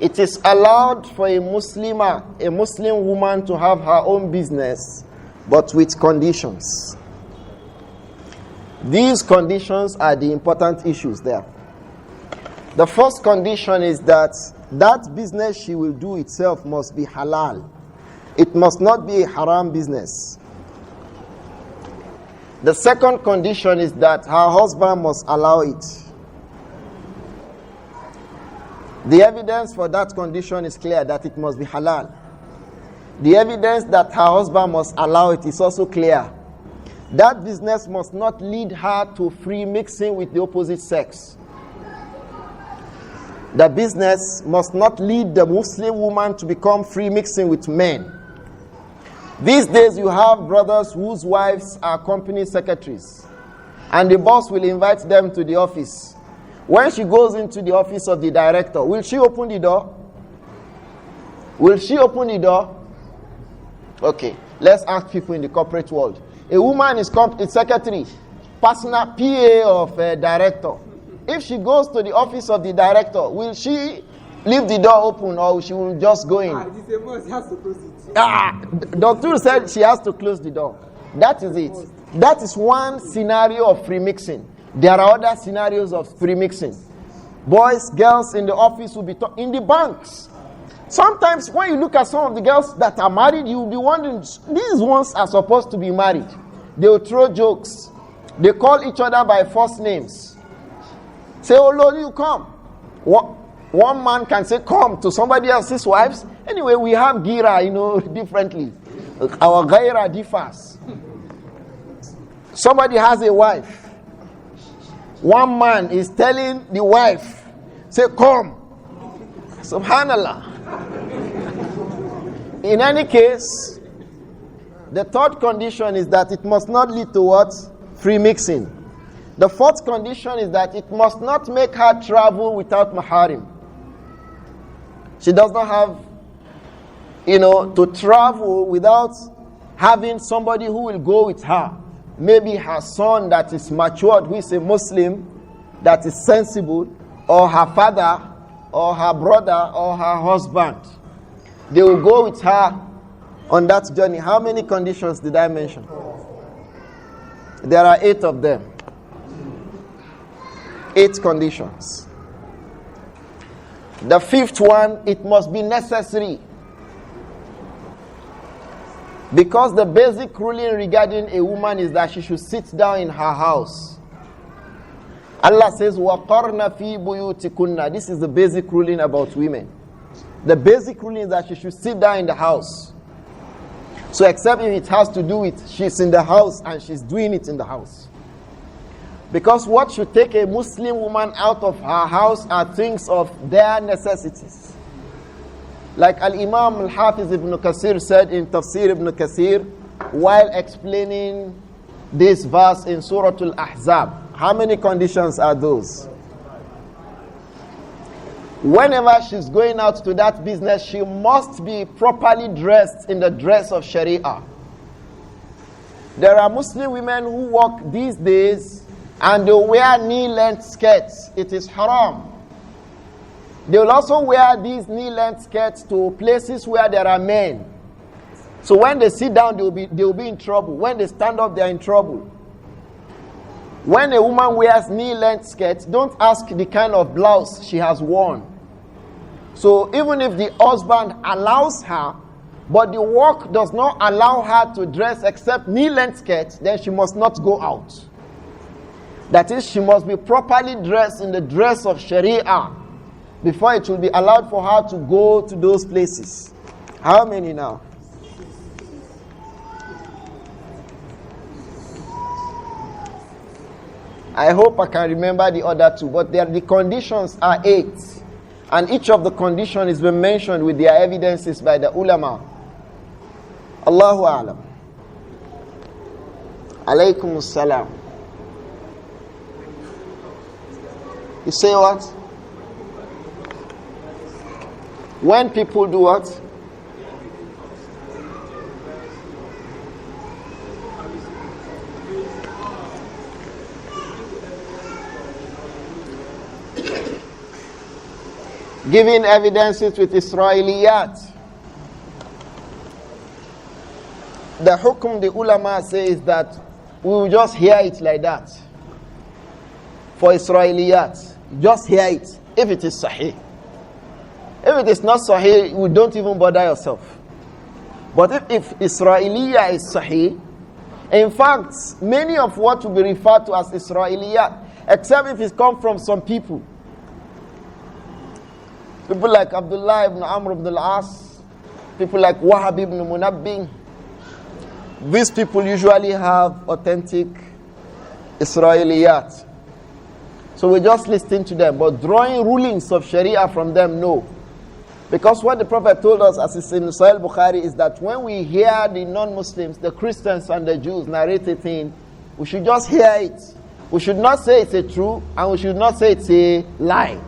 It is allowed for a Muslim woman to have her own business, but with conditions. These conditions are the important issues there. The first condition is that business she will do itself must be halal. It must not be a haram business. The second condition is that her husband must allow it. The evidence for that condition is clear, that it must be halal. The evidence that her husband must allow it is also clear. That business must not lead her to free mixing with the opposite sex. The business must not lead the Muslim woman to become free mixing with men. These days you have brothers whose wives are company secretaries, and the boss will invite them to the office. When she goes into the office of the director, will she open the door? Will she open the door? Okay, let's ask people in the corporate world. A woman is company secretary, personal PA of a director. If she goes to the office of the director, will she leave the door open or she will just go in? Doctor said she has to close the door. That is it. That is one scenario of free mixing. There are other scenarios of free mixing. Boys, girls in the office will be in the banks. Sometimes when you look at some of the girls that are married, you will be wondering, these ones are supposed to be married. They will throw jokes. They call each other by first names. Say, oh Lord, you come. One man can say, come to somebody else's wives. Anyway, we have gira, differently. Our gira differs. Somebody has a wife. One man is telling the wife, say, come. Subhanallah. In any case, the third condition is that it must not lead to what? Free mixing. The fourth condition is that it must not make her travel without maharim. She does not have, to travel without having somebody who will go with her. Maybe her son that is matured, who is a Muslim, that is sensible, or her father, or her brother, or her husband. They will go with her on that journey. How many conditions did I mention? There are 8 of them. 8 conditions. The 5th one, it must be necessary. Because the basic ruling regarding a woman is that she should sit down in her house. Allah says, وَقَرْنَ فِي بُيُوتِكُنَّ. This is the basic ruling about women. The basic ruling is that she should sit down in the house. So except if it has to do with she's in the house and she's doing it in the house. Because what should take a Muslim woman out of her house are things of their necessities. Like Al-Imam Al-Hafiz ibn Kathir said in Tafsir ibn Kathir, while explaining this verse in Surah Al-Ahzab. How many conditions are those? Whenever she's going out to that business, she must be properly dressed in the dress of Sharia. There are Muslim women who walk these days and they wear knee-length skirts. It is haram. They will also wear these knee-length skirts to places where there are men. So when they sit down, they will be in trouble. When they stand up, they are in trouble. When a woman wears knee-length skirts, don't ask the kind of blouse she has worn. So even if the husband allows her, but the work does not allow her to dress except knee-length skirts, then she must not go out. That is, she must be properly dressed in the dress of Sharia before it will be allowed for her to go to those places. How many now? I hope I can remember the other 2, but the conditions are 8. And each of the conditions is been mentioned with their evidences by the ulama. Allahu A'lam. Alaykum as-salam. You say what? When people do what? Giving evidences with Israeliyat. The hukum, the ulama says that we will just hear it like that. For Israeliyat, just hear it if it is sahih. If it is not sahih, we don't even bother yourself. But if Israeliyat is sahih, in fact, many of what will be referred to as Israeliyat, except if it comes from some people. People like Abdullah ibn Amr ibn al-As, people like Wahab ibn Munabbih. These people usually have authentic Israeliyat. So we just listen to them, but drawing rulings of Sharia from them, no. Because what the Prophet told us, as is in Sahih Bukhari, is that when we hear the non-Muslims, the Christians and the Jews narrate a thing, we should just hear it. We should not say it's a true, and we should not say it's a lie.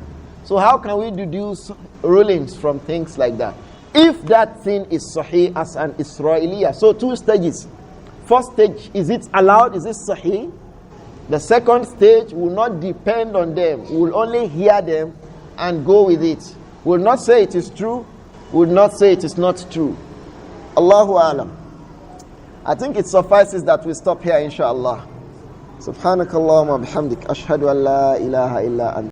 So how can we deduce rulings from things like that? If that thing is sahih as an Israeliyah. So 2 stages. First stage, is it allowed? Is it sahih? The second stage will not depend on them. We will only hear them and go with it. We will not say it is true. We will not say it is not true. Allahu Alam. I think it suffices that we stop here, inshallah. Subhanakallahumma bihamdik. Ashhadu an la ilaha illa anta.